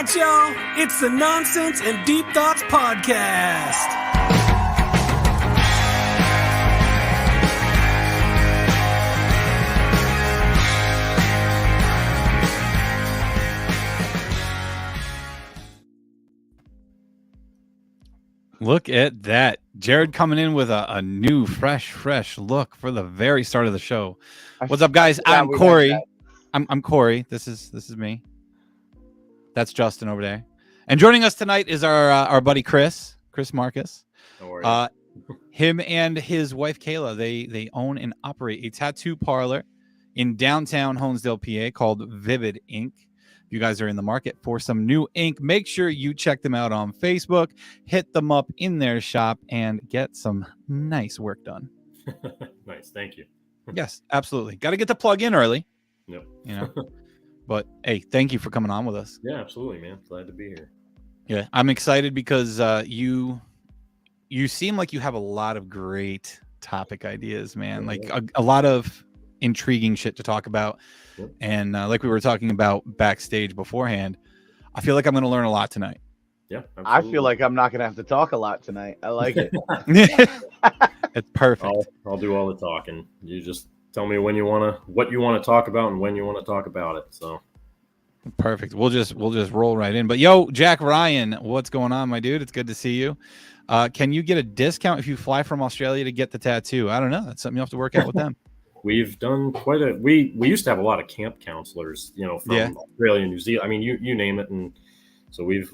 right, y'all. It's the Nonsense and Deep Thoughts Podcast. Look at that. Jared coming in with a new, fresh look for the very start of the show. What's up, guys? I'm Corey. I'm Corey. This is me. That's Justin over there. And joining us tonight is our buddy Chris Markis. How are you? Him and his wife Kayla, they own and operate a tattoo parlor in downtown Honesdale, PA called Vivid Ink. If you guys are in the market for some new ink, make sure you check them out on Facebook, hit them up in their shop, and get some nice work done. Nice, thank you. Yes, absolutely. Got to get the plug in early. Yep. You know. But hey, thank you for coming on with us. Yeah, absolutely, man. Glad to be here. Yeah, I'm excited because you seem like you have a lot of great topic ideas, man. Yeah. Like a lot of intriguing shit to talk about. Yep. And like we were talking about backstage beforehand, I feel like I'm going to learn a lot tonight. Yeah, absolutely. I feel like I'm not going to have to talk a lot tonight. I like it. It's perfect. I'll do all the talking. You just tell me what you want to talk about and when you want to talk about it. So perfect. We'll just roll right in. But yo, Jack Ryan, what's going on, my dude? It's good to see you. Can you get a discount if you fly from Australia to get the tattoo? I don't know. That's something you have to work out with them. we've done quite a. We used to have a lot of camp counselors, from Australia and New Zealand. I mean, you name it, and so we've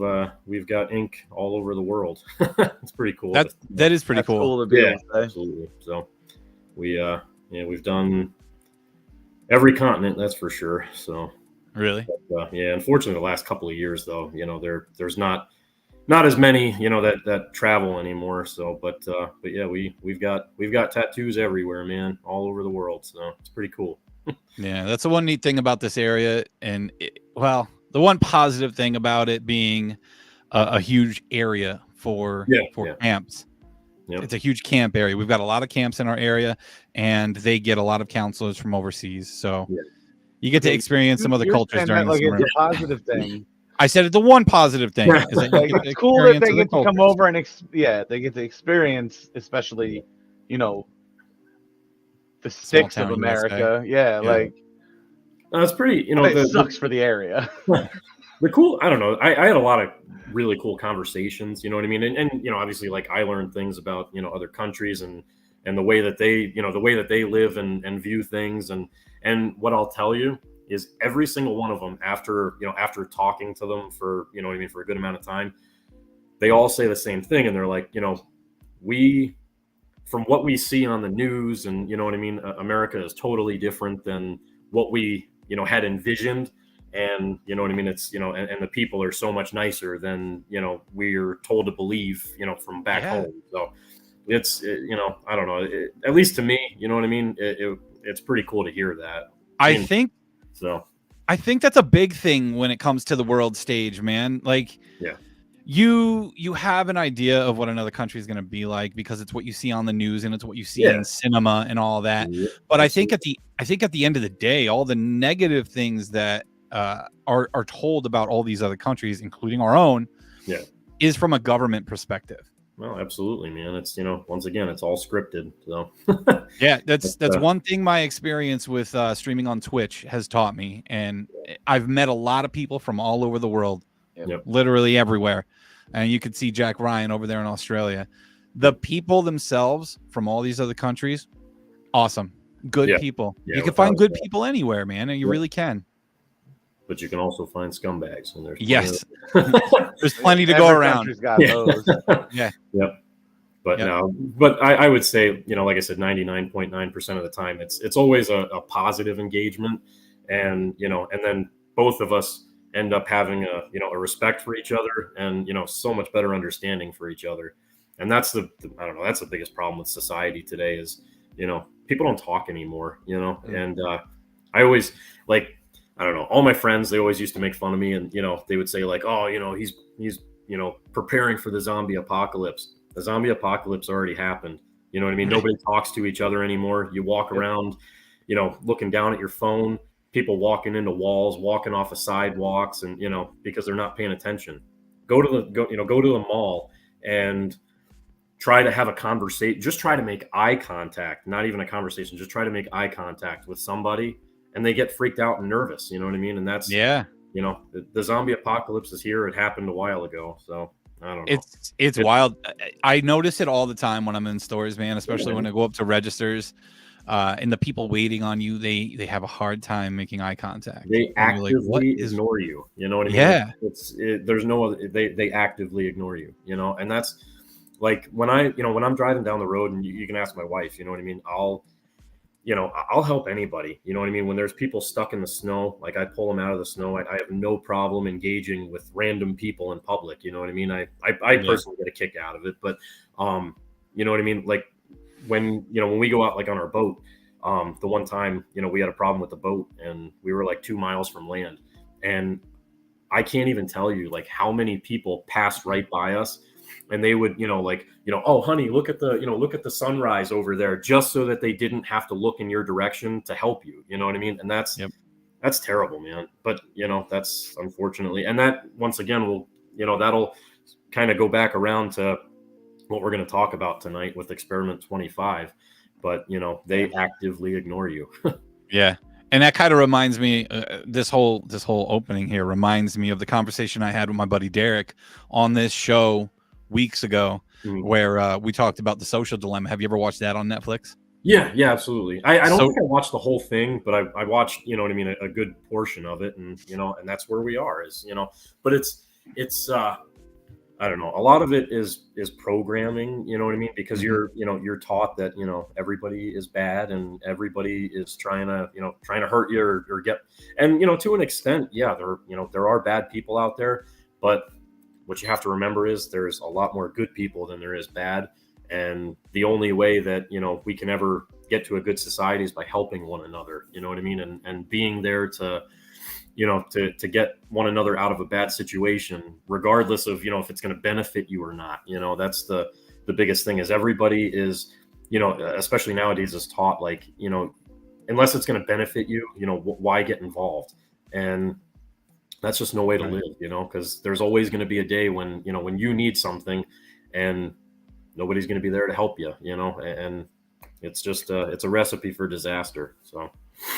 got ink all over the world. It's pretty cool. That is pretty cool. To be Yeah, absolutely. So we've done every continent, that's for sure. So really, but, unfortunately, the last couple of years, though, there's not as many, that travel anymore. So, but yeah, we've got tattoos everywhere, man, all over the world. So it's pretty cool. Yeah, that's the one neat thing about this area, and the one positive thing about it being a huge area for camps. Yep. It's a huge camp area. We've got a lot of camps in our area, and they get a lot of counselors from overseas. So you get to experience some other cultures during the summer. It's a positive thing. I said it. The one positive thing is that it's cool that they get to come over and they get to experience, especially, the sticks of America. It's pretty. It sucks for the area. The cool. I don't know. I had a lot of really cool conversations. You know what I mean? And obviously, like, I learned things about other countries and the way that they live and view things. And what I'll tell you is every single one of them, after talking to them for for a good amount of time, they all say the same thing, and they're like, we, from what we see on the news, and America is totally different than what we had envisioned, and it's and the people are so much nicer than we're told to believe from back home. So it's I don't know, at least to me, it's pretty cool to hear that. I think that's a big thing when it comes to the world stage, man. Like, you have an idea of what another country is going to be like because it's what you see on the news and it's what you see in cinema and all that. Yeah, but I think at the end of the day, all the negative things that are told about all these other countries, including our own, is from a government perspective. Well, absolutely, man. It's once again, it's all scripted. So that's one thing my experience with streaming on Twitch has taught me, and I've met a lot of people from all over the world, literally everywhere. And you could see Jack Ryan over there in Australia. The people themselves from all these other countries, awesome, good people. You can find good people anywhere, man, and you really can. But you can also find scumbags, and there's plenty to go around. Got those. But I would say, like I said, 99.9% of the time, it's always a positive engagement, and and then both of us end up having a respect for each other, and so much better understanding for each other. And that's that's the biggest problem with society today is people don't talk anymore, and I always, like, I don't know, all my friends, they always used to make fun of me, and they would say, like, oh, he's preparing for the zombie apocalypse. The zombie apocalypse already happened. You know what I mean? Nobody talks to each other anymore. You walk around, looking down at your phone. people walking into walls, walking off of sidewalks, and because they're not paying attention. Go to the mall and try to have a conversation. Just try to make eye contact, not even a conversation. Just try to make eye contact with somebody, and they get freaked out and nervous. You know what I mean? And that's the zombie apocalypse is here. It happened a while ago, so I don't know. It's wild. I notice it all the time when I'm in stores, man. Especially when I go up to registers, and the people waiting on you, they have a hard time making eye contact. They actively ignore you. You know what I mean? Yeah. There's no other. They actively ignore you. And that's. Like when I'm driving down the road, and you can ask my wife, you know what I mean? I'll help anybody. You know what I mean? When there's people stuck in the snow, like I pull them out of the snow. I have no problem engaging with random people in public. You know what I mean? I personally get a kick out of it, but you know what I mean? Like when we go out like on our boat, the one time, we had a problem with the boat and we were like 2 miles from land, and I can't even tell you like how many people passed right by us. And they would, oh, honey, look at the sunrise over there, just so that they didn't have to look in your direction to help you. You know what I mean? And that's terrible, man. But, that's unfortunately. And that, once again, that'll kind of go back around to what we're going to talk about tonight with Experiment 25. But, they actively ignore you. Yeah. And that kind of reminds me, this whole opening here reminds me of the conversation I had with my buddy Derek on this show weeks ago, where we talked about The Social Dilemma. Have you ever watched that on Netflix? Yeah, absolutely. I don't think I watched the whole thing, but I watched, you know what I mean, a good portion of it, and and that's where we are, but it's I don't know, a lot of it is programming, you know what I mean, because you're taught that everybody is bad and everybody is trying to hurt you or get, and to an extent, there are bad people out there, but what you have to remember is there's a lot more good people than there is bad. And the only way that, we can ever get to a good society is by helping one another, you know what I mean? And being there to get one another out of a bad situation, regardless of, if it's going to benefit you or not. That's the biggest thing is everybody is, especially nowadays is taught like, unless it's going to benefit you, why get involved? And that's just no way to live, because there's always going to be a day when, when you need something and nobody's going to be there to help you, and it's just it's a recipe for disaster. So,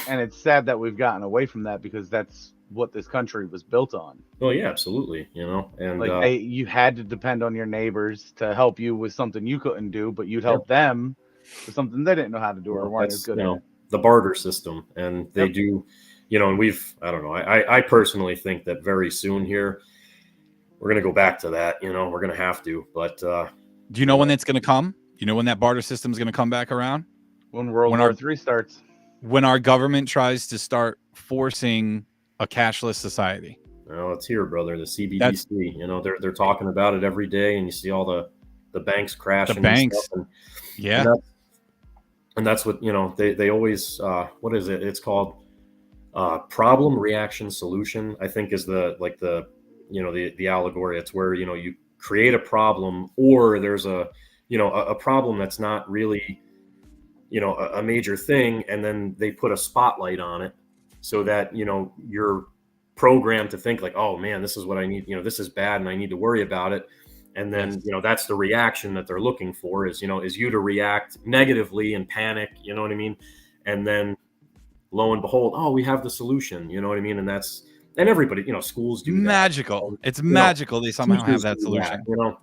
and it's sad that we've gotten away from that, because that's what this country was built on. Oh yeah, absolutely. And like you had to depend on your neighbors to help you with something you couldn't do, but you'd help them with something they didn't know how to do or weren't as good at. The barter system, and they do. And I don't know, I personally think that very soon here, we're going to go back to that, we're going to have to, but. Do you know when it's going to come? You know when that barter system is going to come back around? When World War III starts. When our government tries to start forcing a cashless society. Well, it's here, brother, the CBDC, they're talking about it every day, and you see all the banks crashing. The banks. And stuff, and that's what, they always, what is it? It's called problem, reaction, solution, I think is the allegory. It's where, you create a problem, or there's a problem that's not really, a major thing. And then they put a spotlight on it so that, you're programmed to think like, oh man, this is what I need. This is bad and I need to worry about it. And then, that's the reaction that they're looking for is you to react negatively and panic, you know what I mean? And then, lo and behold, oh, we have the solution, you know what I mean? And everybody, schools do that. Magical. It's magical. They somehow have that solution. That,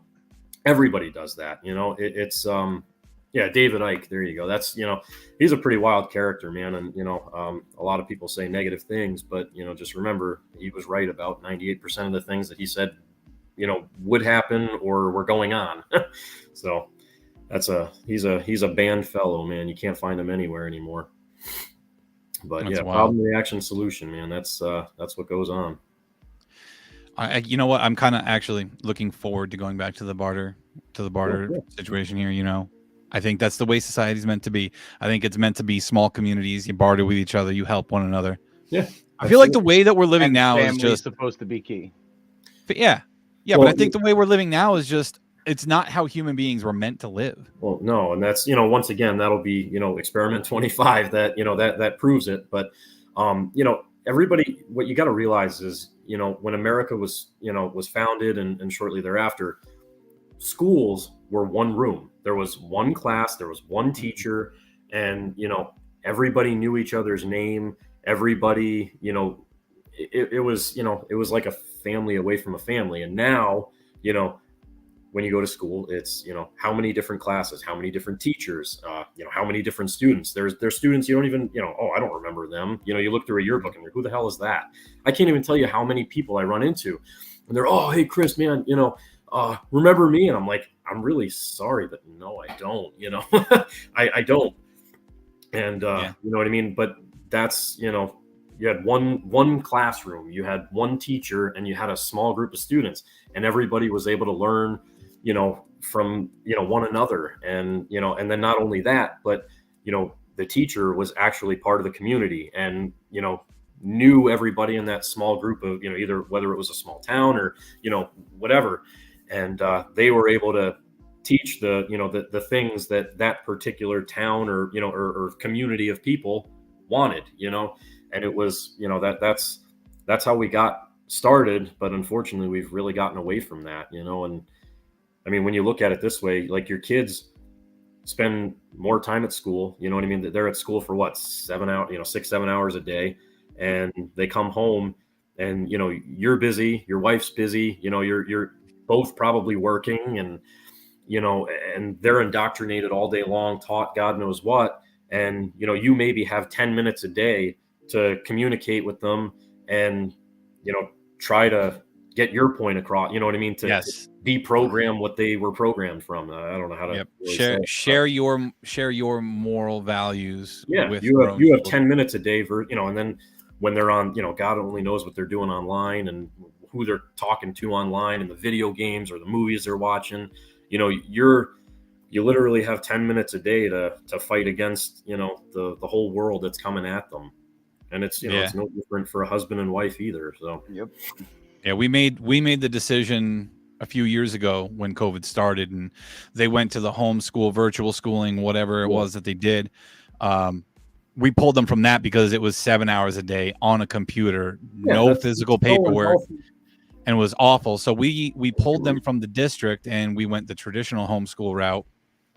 everybody does that. It's David Icke. There you go. That's, he's a pretty wild character, man. And, a lot of people say negative things, but, just remember he was right about 98% of the things that he said, would happen or were going on. So he's a banned fellow, man. You can't find him anywhere anymore. But that's problem, reaction, solution, man. That's what goes on. You know what? I'm kind of actually looking forward to going back to the barter situation here. I think that's the way society's meant to be. I think it's meant to be small communities. You barter with each other. You help one another. Yeah. I feel like the way that we're living now is just supposed to be key. Yeah. But I think the way we're living now is just, it's not how human beings were meant to live. Well, no. And that's, once again, that'll be, Experiment 25 that, that proves it. But, everybody, what you got to realize is, when America was founded and shortly thereafter, schools were one room. There was one class, there was one teacher, and everybody knew each other's name. Everybody, it was like a family away from a family. And now, when you go to school, it's, how many different classes, how many different teachers, how many different students. There's students you don't even, oh, I don't remember them. You look through a yearbook and who the hell is that? I can't even tell you how many people I run into, and they're, oh, hey, Chris, man, remember me? And I'm like, I'm really sorry, but no, I don't, I don't. And, you know what I mean? But that's, you had one classroom, you had one teacher, and you had a small group of students, and everybody was able to learn, from, one another. And, and then not only that, but, the teacher was actually part of the community and, knew everybody in that small group of, either whether it was a small town or, whatever. And they were able to teach the things that particular town or, or community of people wanted, and it was, that's how we got started. But unfortunately, we've really gotten away from that, and I mean, when you look at it this way, like your kids spend more time at school, you know what I mean? They're at school for what, 7 hours, 6-7 hours a day, and they come home and, you're busy, your wife's busy, you're both probably working, and, and they're indoctrinated all day long, taught God knows what. And, you maybe have 10 minutes a day to communicate with them and, try to get your point across, you know what I mean? To deprogram what they were programmed from. I don't know how to really share your moral values. Yeah. With you have 10 minutes a day for, and then when they're on, God only knows what they're doing online and who they're talking to online and the video games or the movies they're watching, you literally have 10 minutes a day to fight against, the whole world that's coming at them. And it's, it's no different for a husband and wife either. So, Yeah, we made the decision a few years ago when COVID started and they went to the homeschool, virtual schooling, whatever it was that they did. We pulled them from that because it was 7 hours a day on a computer, no physical paperwork, and it was awful. So we pulled them from the district and we went the traditional homeschool route,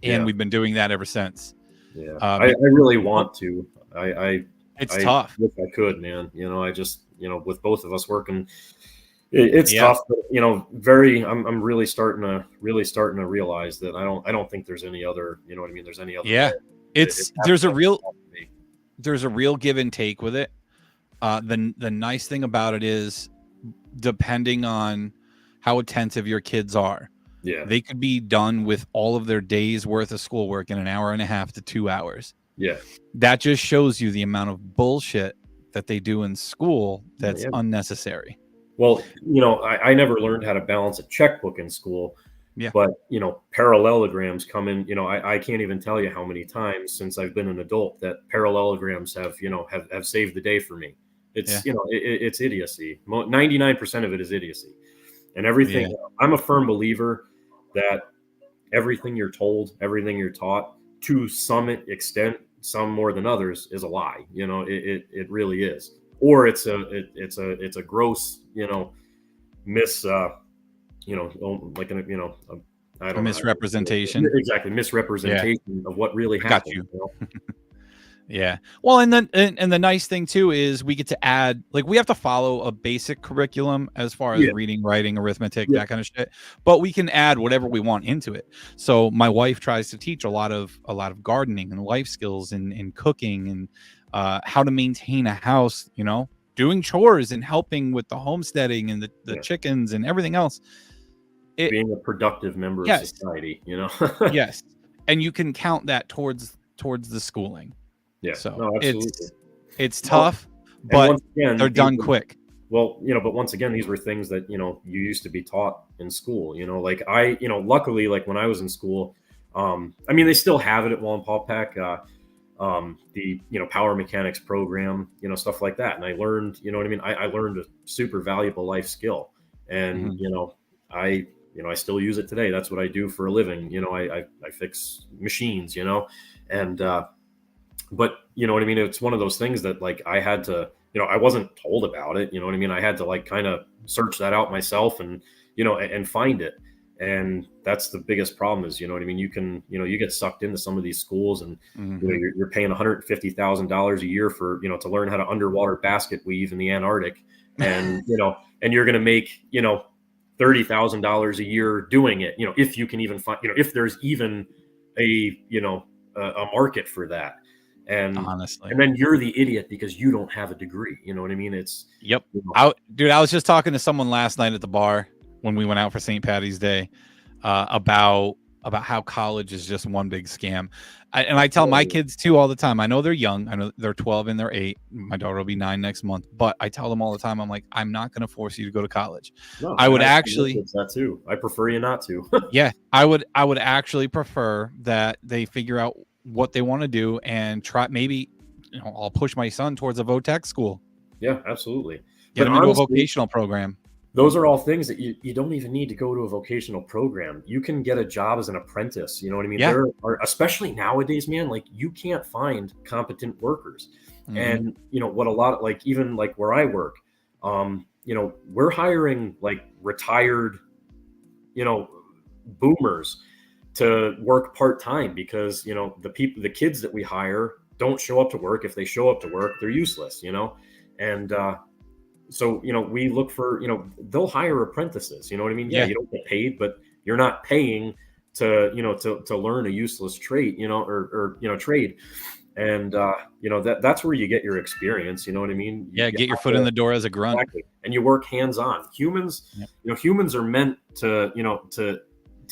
and we've been doing that ever since. Yeah, I really want to. It's tough. If I could, man. I just, with both of us working, it's tough. But, I'm really starting to realize that I don't think there's any other. You know what I mean? There's any other. Yeah, there's a real give and take with it. The nice thing about it is, depending on how attentive your kids are, they could be done with all of their days worth of schoolwork in an hour and a half to 2 hours. Yeah. That just shows you the amount of bullshit that they do in school that's unnecessary. Well, I never learned how to balance a checkbook in school. Yeah. But, parallelograms come in, I can't even tell you how many times since I've been an adult that parallelograms have saved the day for me. It's, it's idiocy. 99% of it is idiocy. And everything, I'm a firm believer that everything you're told, everything you're taught, to some extent, some more than others, is a lie. It really is. Or it's a gross, a misrepresentation. Exactly, misrepresentation of what really happened. Got you. Yeah. Well, and then the nice thing too is we get to add, like, we have to follow a basic curriculum as far as reading, writing, arithmetic, that kind of shit. But we can add whatever we want into it. So my wife tries to teach a lot of gardening and life skills and cooking and how to maintain a house, doing chores and helping with the homesteading and the chickens and everything else. Being a productive member of society, Yes. And you can count that towards the schooling. Yeah, so no, absolutely. It's tough, but they're done quick. Well, but once again, these were things that, you used to be taught in school, like luckily, like when I was in school, they still have it at Wallenpaw Peck, the, power mechanics program, stuff like that. And I learned, I learned a super valuable life skill, and, I still use it today. That's what I do for a living. I fix machines, and, but you know what I mean? It's one of those things that, like, I had to I wasn't told about it. You know what I mean? I had to like kind of search that out myself and, and find it. And that's the biggest problem is, you know what I mean? You can, you get sucked into some of these schools and, you're paying $150,000 a year for, to learn how to underwater basket weave in the Antarctic. And, and you're going to make, $30,000 a year doing it, if you can even find, if there's even a market for that. And honestly, and then you're the idiot because you don't have a degree. You know what I mean? It's dude, I was just talking to someone last night at the bar when we went out for St. Patty's Day about how college is just one big scam. And I tell my kids too all the time. I know they're young. I know they're 12 and they're 8. My daughter will be 9 next month. But I tell them all the time, I'm like, I'm not going to force you to go to college. No, I would actually that too. I prefer you not to. Yeah, I would actually prefer that they figure out what they want to do and try. Maybe I'll push my son towards a VOTEC school. Yeah, absolutely. Get him into a vocational program. Those are all things that you don't even need to go to a vocational program. You can get a job as an apprentice. You know what I mean? Yeah. There are, especially nowadays, man, like you can't find competent workers. And, what a lot of like, even like where I work, we're hiring like retired, boomers to work part-time because, the kids that we hire don't show up to work. If they show up to work, they're useless, and, so, we look for, they'll hire apprentices, you know what I mean? Yeah, you don't get paid, but you're not paying to, to learn a useless trade, or trade. And, that's where you get your experience. You know what I mean? Yeah. Get your foot in the door as a grunt. Exactly. And you work hands-on. Humans, humans are meant to, to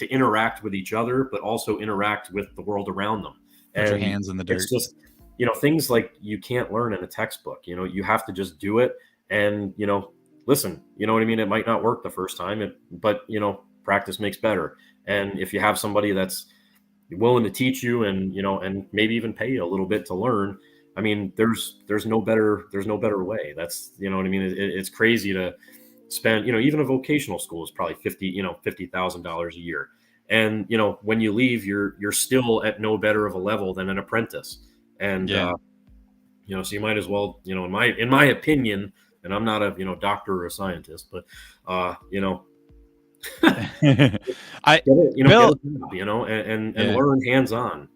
interact with each other, but also interact with the world around them. Put your hands in the dirt. It's just, things like you can't learn in a textbook, you have to just do it. And, listen, you know what I mean? It might not work the first time, but, practice makes better. And if you have somebody that's willing to teach you and, and maybe even pay you a little bit to learn, I mean, there's no better way. That's, you know what I mean? It's crazy to spend, even a vocational school is probably $50,000 a year. And, when you leave, you're still at no better of a level than an apprentice. And, so you might as well, in my opinion, and I'm not a, doctor or a scientist, but, Bill, and learn hands-on.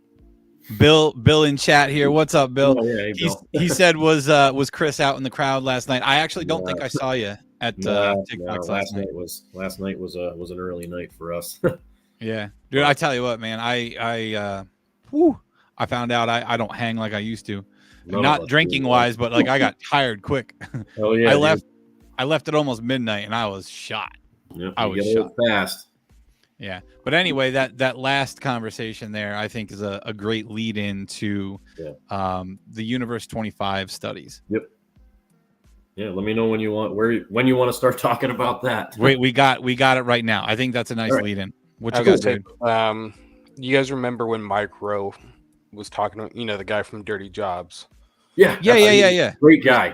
Bill in chat here. What's up, Bill? Oh, yeah, hey, Bill. He said, was Chris out in the crowd last night? I actually don't think I saw you at TikTok last night. Last night was an early night for us. Yeah, dude, I tell you what, man, I found out I don't hang like I used to. Not drinking wise, but like I got tired quick. Oh yeah, I left at almost midnight and I was shot. Yep, I was shot fast. Yeah, but anyway, that last conversation there, I think, is a great lead into the Universe 25 studies. Yep. Yeah, let me know when you want to start talking about that. Wait, we got it right now. I think that's a nice lead in. What you guys do? You guys remember when Mike Rowe was talking to the guy from Dirty Jobs? Yeah. Great guy.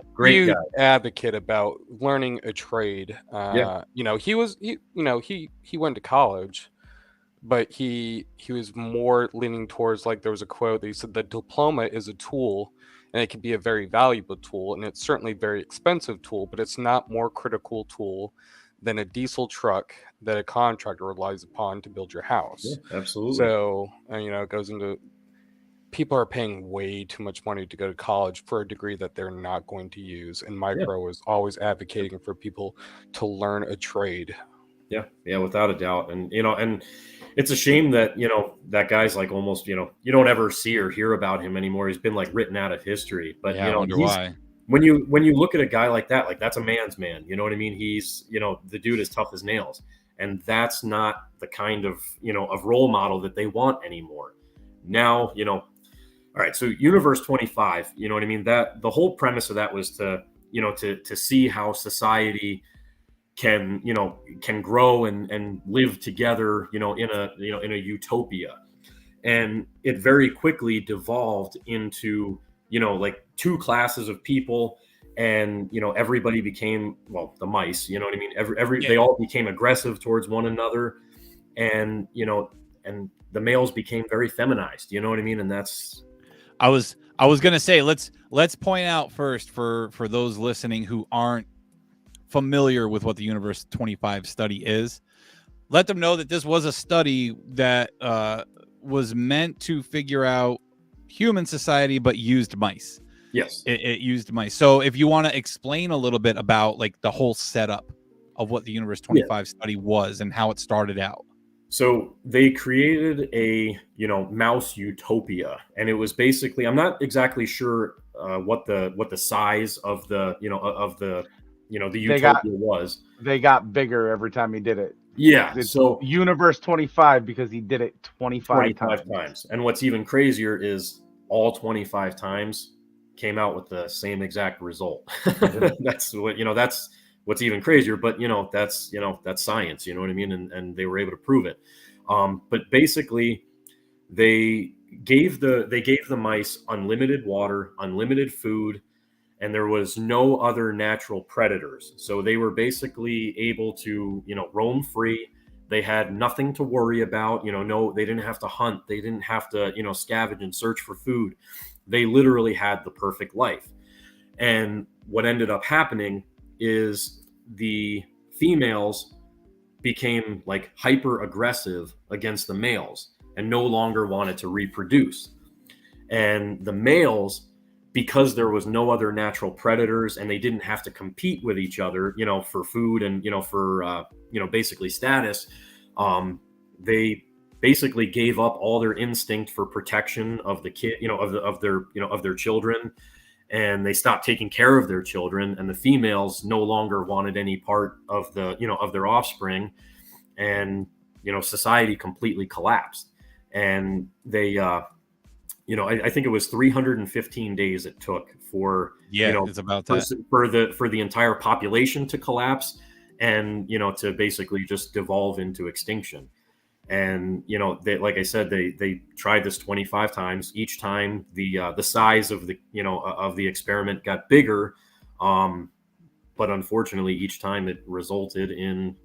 Advocate about learning a trade. He went to college, but he was more leaning towards, like, there was a quote that he said the diploma is a tool and it can be a very valuable tool, and it's certainly a very expensive tool, but it's not more critical tool than a diesel truck that a contractor relies upon to build your house. Yeah, absolutely. So, it goes into people are paying way too much money to go to college for a degree that they're not going to use. And Micro is always advocating for people to learn a trade. Yeah, without a doubt. And, and it's a shame that, that guy's like almost, you don't ever see or hear about him anymore. He's been like written out of history. But, I wonder why. When you look at a guy like that, like that's a man's man. You know what I mean? He's, the dude is tough as nails. And that's not the kind of, of role model that they want anymore. Now, all right, so Universe 25, you know what I mean? That the whole premise of that was to, to see how society can grow and live together, in a utopia. And it very quickly devolved into, like two classes of people, and, everybody became, well, the mice, you know what I mean? They all became aggressive towards one another, and, and the males became very feminized, you know what I mean? And that's, I was I was gonna say let's point out first for those listening who aren't familiar with what the Universe 25 study is. Let them know that this was a study that was meant to figure out human society, but used mice. Yes, it used mice. So if you want to explain a little bit about like the whole setup of what the Universe 25 study was and how it started out. So they created a, mouse utopia, and it was basically, I'm not exactly sure what the size of the, the utopia was. They got bigger every time he did it. Yeah. It's so Universe 25 because he did it 25 times. And what's even crazier is all 25 times came out with the same exact result. That's what, that's what's even crazier, but that's science, you know what I mean? And they were able to prove it. But basically they gave the mice unlimited water, unlimited food, and there was no other natural predators. So they were basically able to, roam free. They had nothing to worry about, they didn't have to hunt. They didn't have to, scavenge and search for food. They literally had the perfect life. And what ended up happening is the females became like hyper aggressive against the males and no longer wanted to reproduce. And the males, because there was no other natural predators and they didn't have to compete with each other, for food and, for, basically status, they basically gave up all their instinct for protection of the kid, of their children. And they stopped taking care of their children, and the females no longer wanted any part of the, of their offspring. And, society completely collapsed. And they, I think it was 315 days it took for, it's about that. for the entire population to collapse and, to basically just devolve into extinction. And, they, like I said, they tried this 25 times. Each time the size of the, of the experiment got bigger. But unfortunately, each time it resulted in,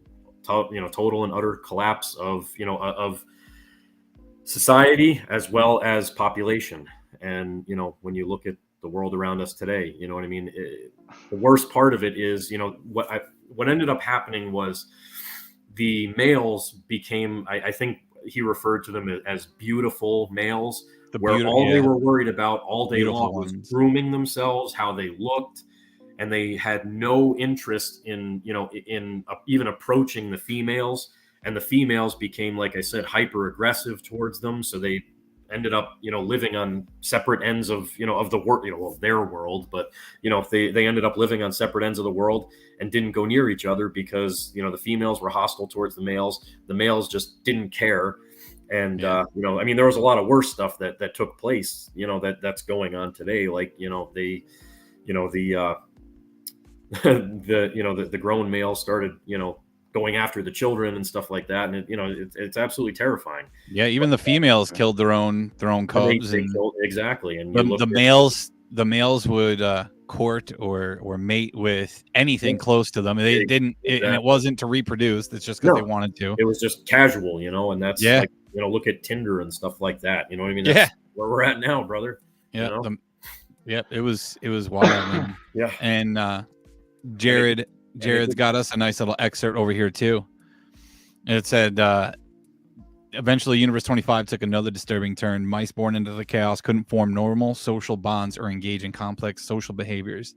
total and utter collapse of, of society as well as population. And, when you look at the world around us today, you know what I mean? The worst part of it is, what ended up happening was the males became, I think he referred to them as beautiful males, they were worried about all day long was grooming themselves, how they looked, and they had no interest in, even approaching the females. And the females became, like I said, hyper aggressive towards them. So they ended up, living on separate ends of, of the world, their world. But, they ended up living on separate ends of the world and didn't go near each other because, the females were hostile towards the males. The males just didn't care. And, there was a lot of worse stuff that took place, that's going on today. Like, the grown males started, going after the children and stuff like that, and it's absolutely terrifying. Yeah, even the females killed their own cubs. They killed, exactly. And the males would court or mate with anything close to them. They didn't, and it wasn't to reproduce. It's just because they wanted to. It was just casual, and that's like, look at Tinder and stuff like that. You know what I mean? That's where we're at now, brother. Yeah, it was wild. Yeah, and Jared's got us a nice little excerpt over here too. It said, eventually Universe 25 took another disturbing turn. Mice born into the chaos couldn't form normal social bonds or engage in complex social behaviors,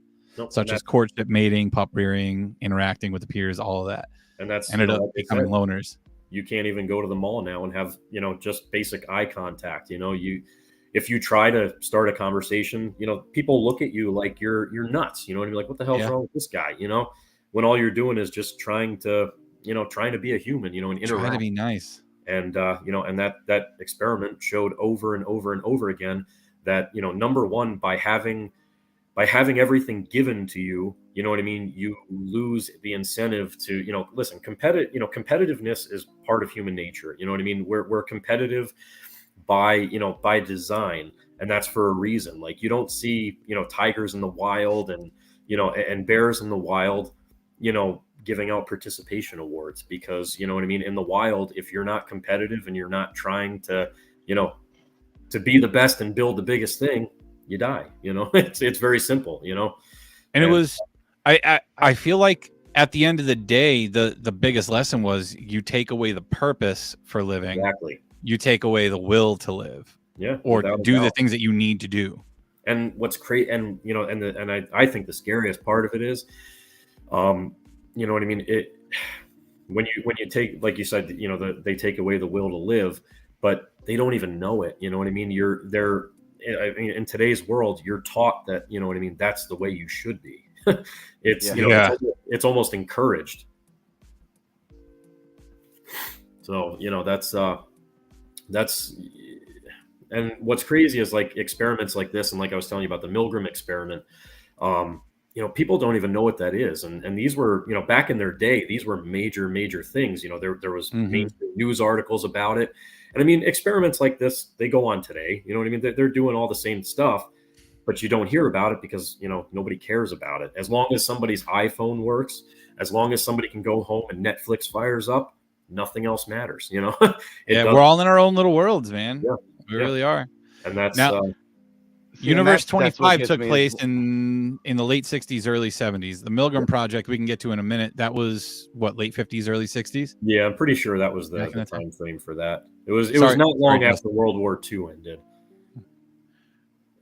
such as courtship, mating, pup rearing, interacting with the peers, all of that. And that's ended up becoming loners. You can't even go to the mall now and have, just basic eye contact. If you try to start a conversation, people look at you like you're nuts. You know what I mean? Like, what the hell's wrong with this guy? When all you're doing is just trying to be a human, and interact. Try to be nice. And, and that experiment showed over and over and over again that, number one, by having everything given to you, you know what I mean? You lose the incentive to, listen, competitiveness is part of human nature. You know what I mean? We're competitive by design, and that's for a reason. Like, you don't see, tigers in the wild and, and bears in the wild, giving out participation awards because, you know what I mean? In the wild, if you're not competitive and you're not trying to, to be the best and build the biggest thing, you die. It's very simple. And it was, I feel like at the end of the day, the biggest lesson was you take away the purpose for living. Exactly. You take away the will to live. Yeah. Or do the things that you need to do. And what's great, and I think the scariest part of it is, you know what I mean? When you take, like you said, they take away the will to live, but they don't even know it. You know what I mean? In today's world, you're taught that, you know what I mean? That's the way you should be. It's almost encouraged. So, that's, and what's crazy is like experiments like this. And like I was telling you about the Milgram experiment, people don't even know what that is. And these were, back in their day, these were major things. There was mainstream news articles about it. And I mean, experiments like this, they go on today. You know what I mean? They're doing all the same stuff, but you don't hear about it because, nobody cares about it. As long as somebody's iPhone works, as long as somebody can go home and Netflix fires up, nothing else matters. We're all in our own little worlds, man. Yeah, we really are. And that's now, Universe 25 took place in the late 60s, early 70s. The Milgram Project, we can get to in a minute. That was what, late 50s, early 60s? Yeah, I'm pretty sure that was the time frame for that. It was not long after World War II ended.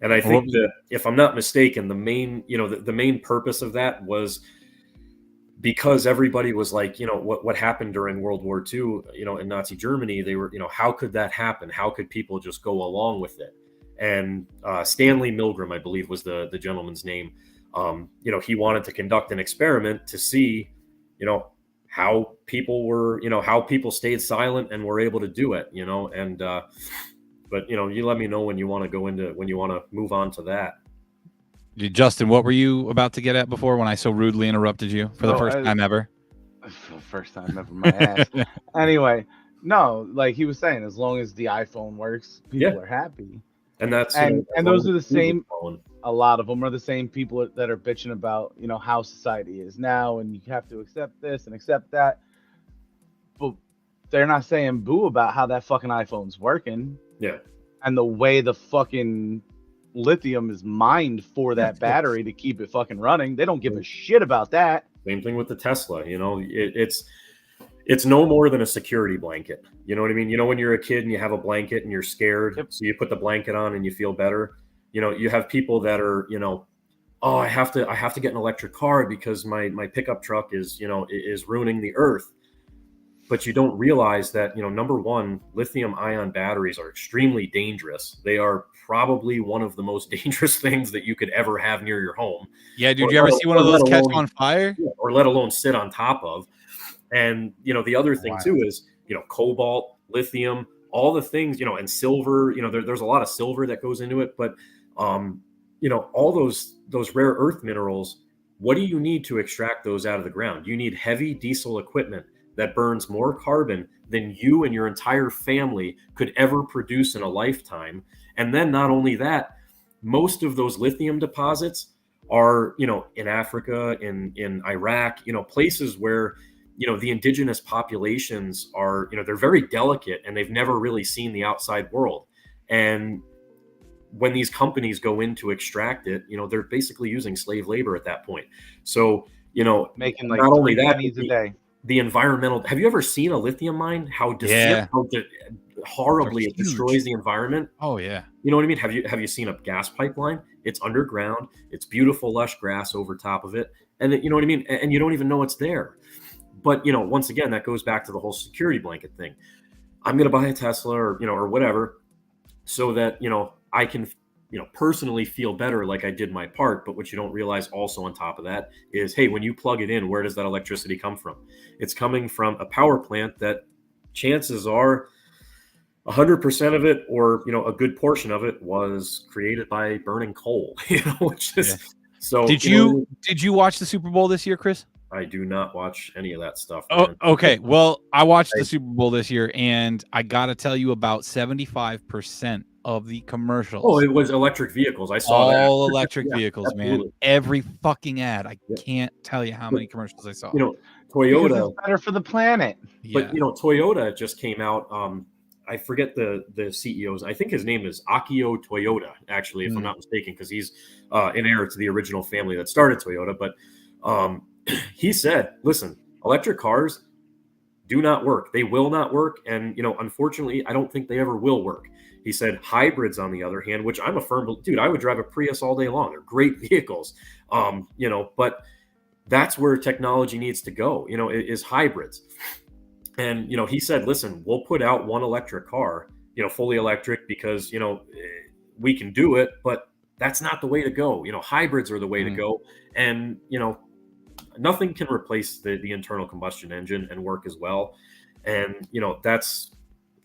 And I think that, if I'm not mistaken, the main, the main purpose of that was because everybody was like, what happened during World War II, in Nazi Germany, they were, how could that happen? How could people just go along with it? And Stanley Milgram, I believe, was the gentleman's name. He wanted to conduct an experiment to see, how people were, how people stayed silent and were able to do it, and but you let me know when you want to move on to that. Justin, what were you about to get at before when I so rudely interrupted you for the first time ever? First time ever, my ass. Anyway, no, like he was saying, as long as the iPhone works, people are happy. And that's and those are the same. A lot of them are the same people that are bitching about how society is now, and you have to accept this and accept that. But they're not saying boo about how that fucking iPhone's working. Yeah. And the way the fucking lithium is mined for that battery to keep it fucking running. They don't give a shit about that. Same thing with the Tesla. It's no more than a security blanket. You know what I mean? When you're a kid and you have a blanket and you're scared, so you put the blanket on and you feel better. You have people that are, oh, I have to get an electric car because my pickup truck is ruining the earth. But you don't realize that, number one, lithium ion batteries are extremely dangerous. They are probably one of the most dangerous things that you could ever have near your home. Yeah, dude, you ever see one of those catch on fire? Or let alone sit on top of. And, the other thing too is, cobalt, lithium, all the things, and silver, there's a lot of silver that goes into it. But, all those rare earth minerals, what do you need to extract those out of the ground? You need heavy diesel equipment that burns more carbon than you and your entire family could ever produce in a lifetime. And then not only that, most of those lithium deposits are, in Africa, in Iraq, places where, the indigenous populations are, they're very delicate and they've never really seen the outside world. And when these companies go in to extract it, they're basically using slave labor at that point. So, making like not only that, a day. The environmental. Have you ever seen a lithium mine? How horribly it destroys the environment? Oh yeah. You know what I mean? Have you seen a gas pipeline? It's underground. It's beautiful, lush grass over top of it, and you know what I mean. And you don't even know it's there. But once again, that goes back to the whole security blanket thing. I'm going to buy a Tesla or whatever, so that I can personally feel better, like I did my part. But what you don't realize also on top of that is, hey, when you plug it in, where does that electricity come from? It's coming from a power plant that chances are 100% of it, or a good portion of it, was created by burning coal. Which is so. Did you watch the Super Bowl this year, Chris? I do not watch any of that stuff. Man. Oh, okay. Well, I watched the Super Bowl this year, and I gotta tell you, about 75% of the commercials. Oh, it was electric vehicles. I saw all electric vehicles, man. Every fucking ad. I can't tell you how many commercials I saw. Toyota. Because it's better for the planet. But Toyota just came out. I forget the CEO's. I think his name is Akio Toyoda, actually, if I'm not mistaken, because he's an heir to the original family that started Toyota. But he said, listen, electric cars do not work. They will not work. And, unfortunately, I don't think they ever will work. He said hybrids, on the other hand, which I'm a firm, dude, I would drive a Prius all day long. They're great vehicles, but that's where technology needs to go, is hybrids. And, he said, listen, we'll put out one electric car, fully electric because, we can do it, but that's not the way to go. Hybrids are the way to go. And, nothing can replace the internal combustion engine and work as well. And, that's,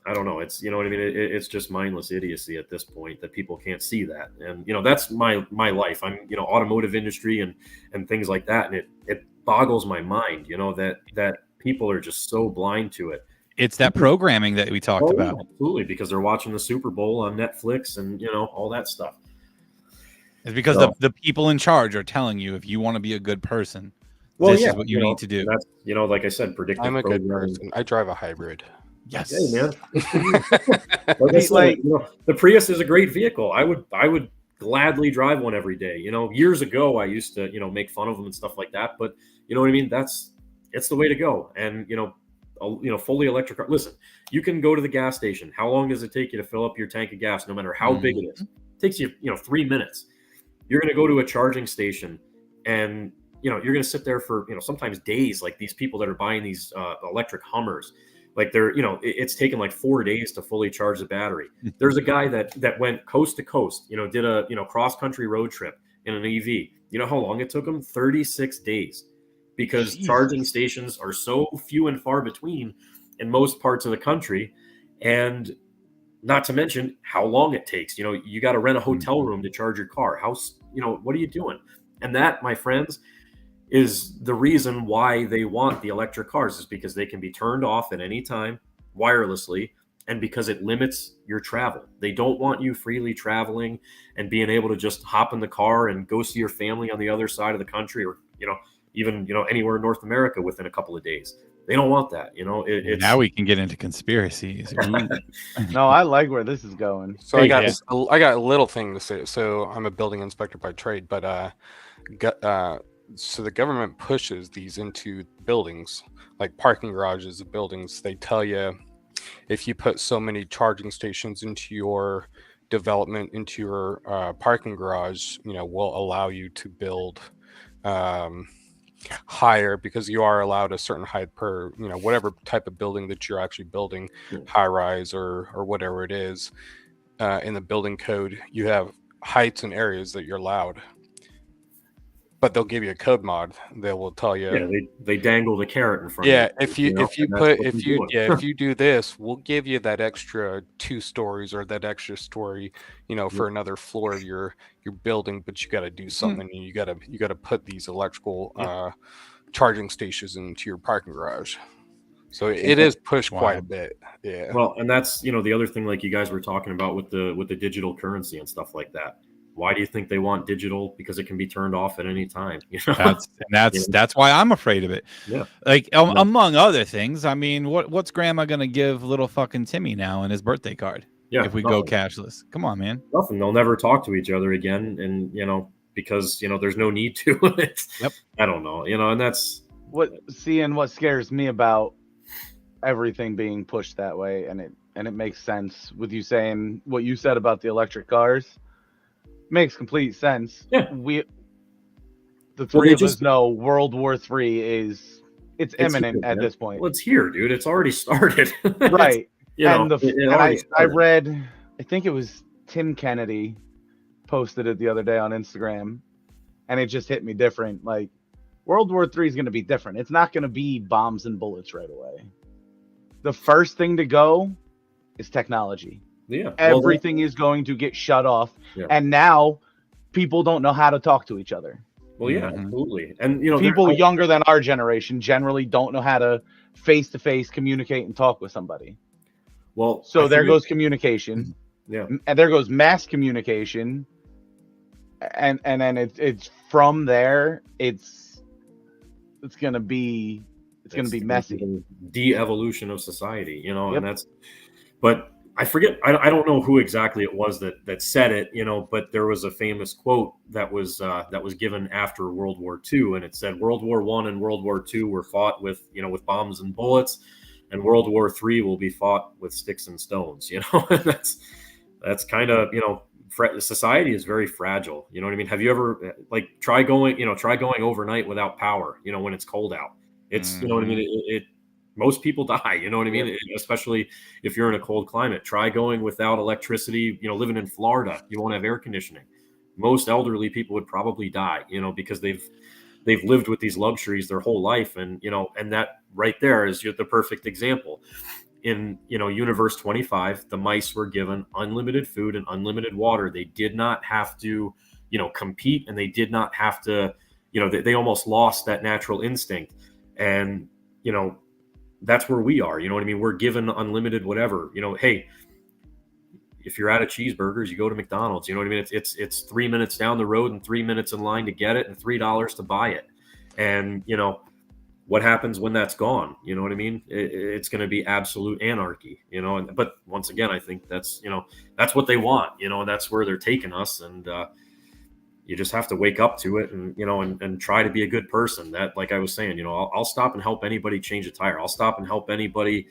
I don't know. It's, you know what I mean? It's just mindless idiocy at this point that people can't see that. And, that's my life. I'm, automotive industry and things like that. And it boggles my mind, that people are just so blind to it. It's that programming that we talked about. Absolutely. Because they're watching the Super Bowl on Netflix and, all that stuff. It's because the people in charge are telling you, if you want to be a good person, this is what you need to do. That's, like I said, predictive. I'm a good person. I drive a hybrid. Yes. Hey, man. The Prius is a great vehicle. I would gladly drive one every day. Years ago, I used to, make fun of them and stuff like that. But you know what I mean? It's the way to go. And, fully electric car. Listen, you can go to the gas station. How long does it take you to fill up your tank of gas, no matter how big it is? It takes you, 3 minutes. You're going to go to a charging station and, you're going to sit there for, sometimes days, like these people that are buying these electric Hummers. Like it's taken like 4 days to fully charge the battery. There's a guy that went coast to coast, did a, cross country road trip in an EV. You know how long it took him? 36 days, because charging stations are so few and far between in most parts of the country. And not to mention how long it takes. You got to rent a hotel room to charge your car. What are you doing? And that, my friends, is the reason why they want the electric cars, is because they can be turned off at any time wirelessly, and because it limits your travel. They don't want you freely traveling and being able to just hop in the car and go see your family on the other side of the country, or, even, anywhere in North America within a couple of days. They don't want that. Now we can get into conspiracies. No, I like where this is going. So I got a little thing to say. So I'm a building inspector by trade, but so the government pushes these into buildings, like parking garages of buildings. They tell you, if you put so many charging stations into your development, into your parking garage, we'll allow you to build higher, because you are allowed a certain height per, whatever type of building that you're actually building, high rise or whatever it is. In the building code, you have heights and areas that you're allowed. But they'll give you a code mod. They will tell you. Yeah, they dangle the carrot in front. Yeah, if you do this, we'll give you that extra 2 stories or that extra story, for another floor of your building. But you got to do something. And you got to put these electrical charging stations into your parking garage. So it is pushed quite a bit. Yeah. Well, and that's the other thing, like you guys were talking about with the digital currency and stuff like that. Why do you think they want digital? Because it can be turned off at any time. That's why I'm afraid of it. Yeah. Like among other things, I mean, what's Grandma gonna give little fucking Timmy now in his birthday card? Yeah. If we go cashless, come on, man. Nothing. They'll never talk to each other again, and because there's no need to. I don't know. And that's what scares me about everything being pushed that way, and it makes sense with you saying what you said about the electric cars. Makes complete sense. Yeah. The three of us know World War III it's imminent at this point. Well, it's here, dude. It's already started. Right. I read, I think it was Tim Kennedy posted it the other day on Instagram, and it just hit me different. Like, World War III is going to be different. It's not going to be bombs and bullets right away. The first thing to go is technology. Yeah. Everything is going to get shut off. Yeah. And now people don't know how to talk to each other. Well, yeah, absolutely. And people younger than our generation generally don't know how to face-to-face communicate and talk with somebody. Well, so there goes communication. Yeah. And there goes mass communication. And then it's from there, it's gonna be messy. De-evolution of society, and that's, but I forget. I don't know who exactly it was that said it, but there was a famous quote that was given after World War II, and it said World War I and World War II were fought with bombs and bullets, and World War III will be fought with sticks and stones. And that's kind of society is very fragile. You know what I mean? Have you ever try going overnight without power? When it's cold out, it's you know what I mean. It most people die, you know what I mean? Especially if you're in a cold climate. Try going without electricity, living in Florida, you won't have air conditioning. Most elderly people would probably die, because they've lived with these luxuries their whole life. And, and that right there is the perfect example. In, Universe 25, the mice were given unlimited food and unlimited water. They did not have to, compete, and they did not have to, they almost lost that natural instinct. And, that's where we are. You know what I mean? We're given unlimited whatever. Hey, if you're out of cheeseburgers, you go to McDonald's. You know what I mean? It's 3 minutes down the road and 3 minutes in line to get it and $3 to buy it. And what happens when that's gone? You know what I mean? It's going to be absolute anarchy. But once again, I think that's that's what they want. And that's where they're taking us. And you just have to wake up to it and, and try to be a good person. That, like I was saying, I'll stop and help anybody change a tire. I'll stop and help anybody,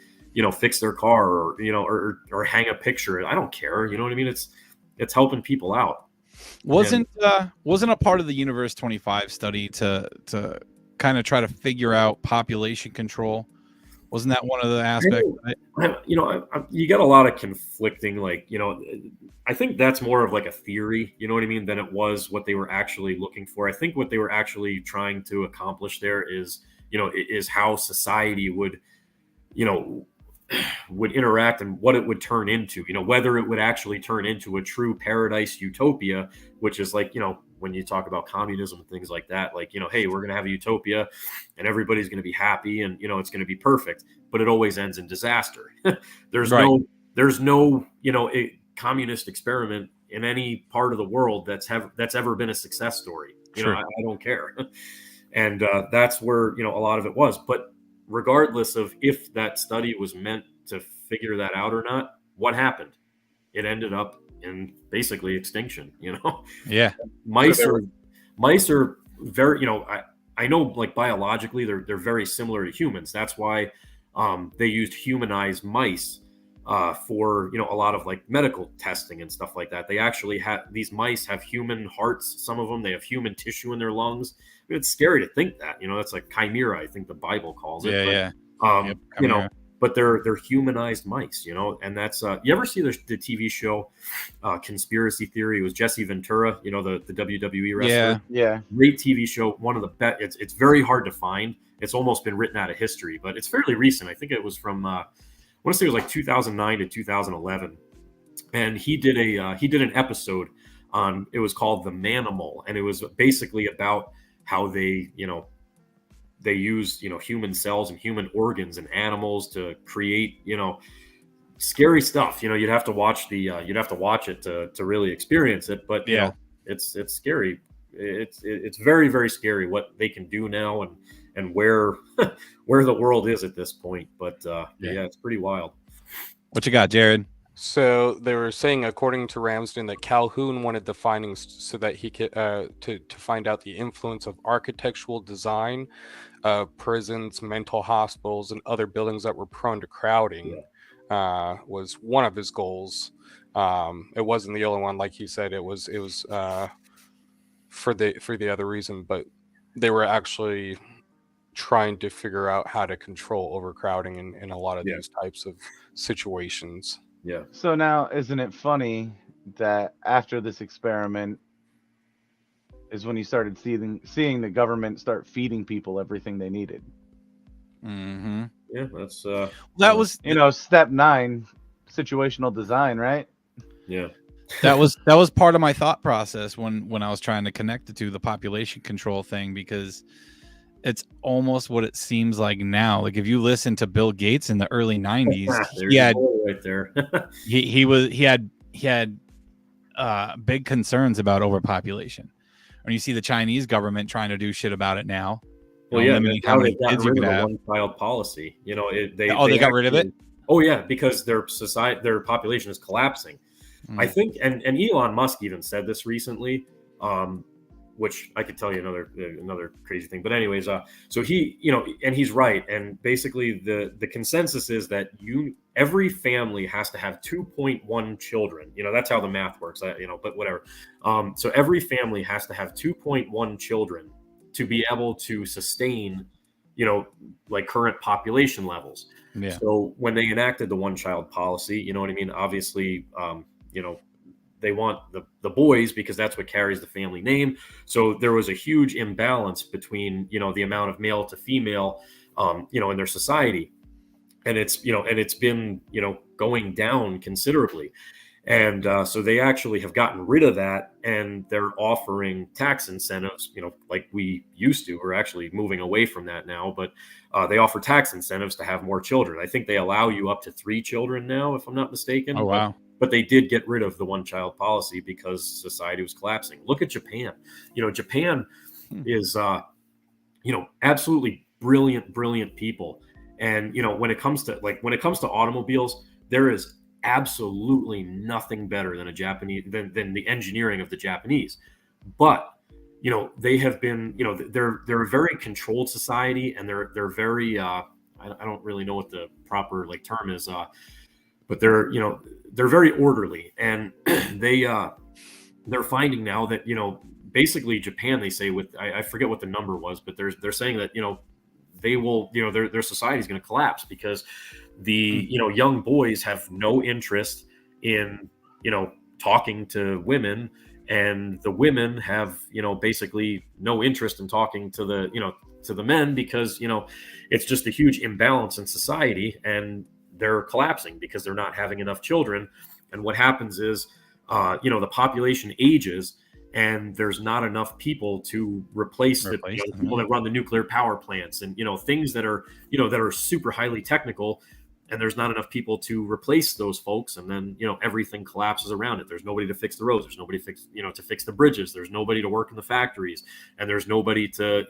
fix their car or hang a picture. I don't care. You know what I mean? It's helping people out. Wasn't a part of the Universe 25 study to kind of try to figure out population control? Wasn't that one of the aspects? You got a lot of conflicting, I think that's more of like a theory, you know what I mean, than it was what they were actually looking for. I think what they were actually trying to accomplish there is how society would interact and what it would turn into, whether it would actually turn into a true paradise utopia, which is when you talk about communism and things like that, hey, we're going to have a utopia and everybody's going to be happy and, it's going to be perfect, but it always ends in disaster. There's no a communist experiment in any part of the world that's ever been a success story. I don't care. And that's where, a lot of it was. But regardless of if that study was meant to figure that out or not, what happened? It ended up in basically extinction. Yeah. Mice are very, I know biologically they're very similar to humans. That's why they used humanized mice for a lot of medical testing and stuff like that. They actually these mice have human hearts. Some of them, they have human tissue in their lungs. I mean, it's scary to think that, it's like chimera, I think the Bible calls it. But they're humanized mice, and that's you ever see the TV show Conspiracy Theory? It was Jesse Ventura, the WWE wrestler. Yeah. Great TV show. One of the best. It's very hard to find. It's almost been written out of history, but it's fairly recent. I think it was from I want to say it was 2009 to 2011, and he did an episode on. It was called The Manimal, and it was basically about how they use, human cells and human organs and animals to create, scary stuff. You'd have to watch it to really experience it. But it's scary. It's very, very scary what they can do now and where the world is at this point. But it's pretty wild. What you got, Jared? So they were saying, according to Ramsden, that Calhoun wanted the findings so that he could to find out the influence of architectural design, prisons, mental hospitals, and other buildings that were prone to crowding. Was one of his goals. It wasn't the only one, like he said. It was for the other reason, but they were actually trying to figure out how to control overcrowding in a lot of these types of situations. Yeah. So now, isn't it funny that after this experiment is when you started seeing the government start feeding people everything they needed? Mm-hmm. Yeah, that's that was step 9, situational design, right? Yeah. That was part of my thought process when I was trying to connect it to the population control thing, because it's almost what it seems like now. Like if you listen to Bill Gates in the early 90s, he had right there. he had big concerns about overpopulation. When you see the Chinese government trying to do shit about it now. Well, limiting how many kids you can have. One-child policy. They got rid of it. Oh yeah, because their population is collapsing. I think, and Elon Musk even said this recently, which I could tell you another crazy thing. But anyways, so he, and he's right. And basically, the consensus is that every family has to have 2.1 children. That's how the math works. But whatever. So every family has to have 2.1 children to be able to sustain, like current population levels. Yeah. So when they enacted the one-child policy, you know what I mean? Obviously, they want the boys because that's what carries the family name. So there was a huge imbalance between, the amount of male to female, in their society. And it's been, going down considerably. And so they actually have gotten rid of that, and they're offering tax incentives, like we used to. We're actually moving away from that now, but they offer tax incentives to have more children. I think they allow you up to 3 children now, if I'm not mistaken. Oh, wow. But they did get rid of the one-child policy because society was collapsing. Look at Japan. Japan is, absolutely brilliant people. And, when it comes to automobiles, there is absolutely nothing better than than the engineering of the Japanese. But, they have been, they're a very controlled society, and they're very, I don't really know what the proper term is, but they're very orderly, and they're finding now that, basically Japan, they say I forget what the number was, but they're saying that, they will, their society is going to collapse because the, young boys have no interest in, talking to women, and the women have, basically no interest in talking to the men because, it's just a huge imbalance in society, and they're collapsing because they're not having enough children. And what happens is, the population ages, and there's not enough people to replace the people that run the nuclear power plants, and things that are that are super highly technical, and there's not enough people to replace those folks, and then everything collapses around it. There's nobody to fix the roads, there's nobody to fix the bridges, there's nobody to work in the factories, and there's nobody to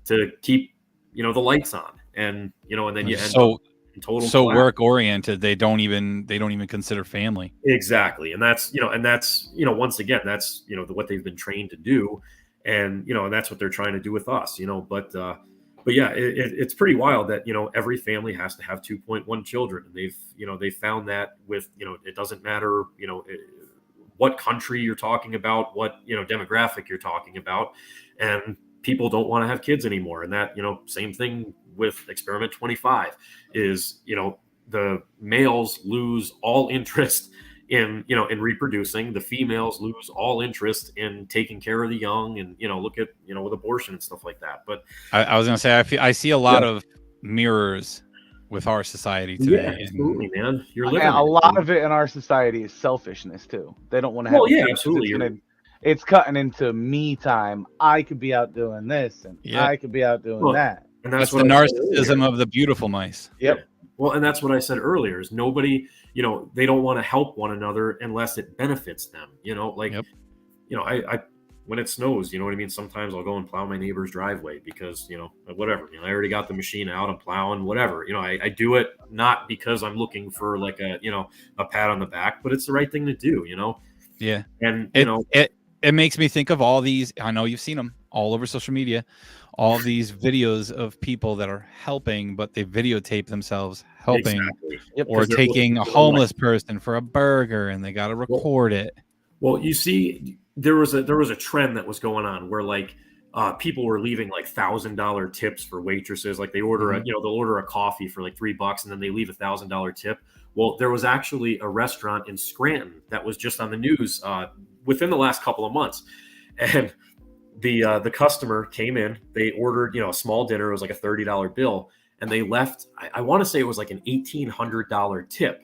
to keep the lights on, and and then you end up in total collapse. Work oriented, they don't even consider family. Exactly. And that's once again, that's what they've been trained to do, and and that's what they're trying to do with us, but yeah, it's pretty wild that every family has to have 2.1 children, and they've found that with it doesn't matter what country you're talking about, what demographic you're talking about, and people don't want to have kids anymore. And that same thing with Experiment 25 is the males lose all interest in reproducing, the females lose all interest in taking care of the young, and look at with abortion and stuff like that. But I was gonna say, I see a lot of mirrors with our society today. Yeah, absolutely, man. You're living a lot of it in our society is selfishness too. They don't want to have absolutely. It's cutting into me time. I could be out doing this, and I could be out doing that. And that's the narcissism of the beautiful mice. Yep. Yeah. Well, and that's what I said earlier, is nobody, they don't want to help one another unless it benefits them, I when it snows, you know what I mean? Sometimes I'll go and plow my neighbor's driveway because, whatever, I already got the machine out, I'm plowing, whatever, I do it not because I'm looking for like a pat on the back, but it's the right thing to do, Yeah. And, it makes me think of all these, I know you've seen them all over social media, all these videos of people that are helping, but they videotape themselves helping, or taking a homeless person for a burger, and they got to record it. Well, you see, there was a trend that was going on where people were leaving like $1,000 tips for waitresses. Like they order they'll order a coffee for like $3 and then they leave $1,000 tip. Well, there was actually a restaurant in Scranton that was just on the news within the last couple of months, and the customer came in, they ordered a small dinner, it was like a $30 bill, and they left, I want to say it was like an $1,800 tip,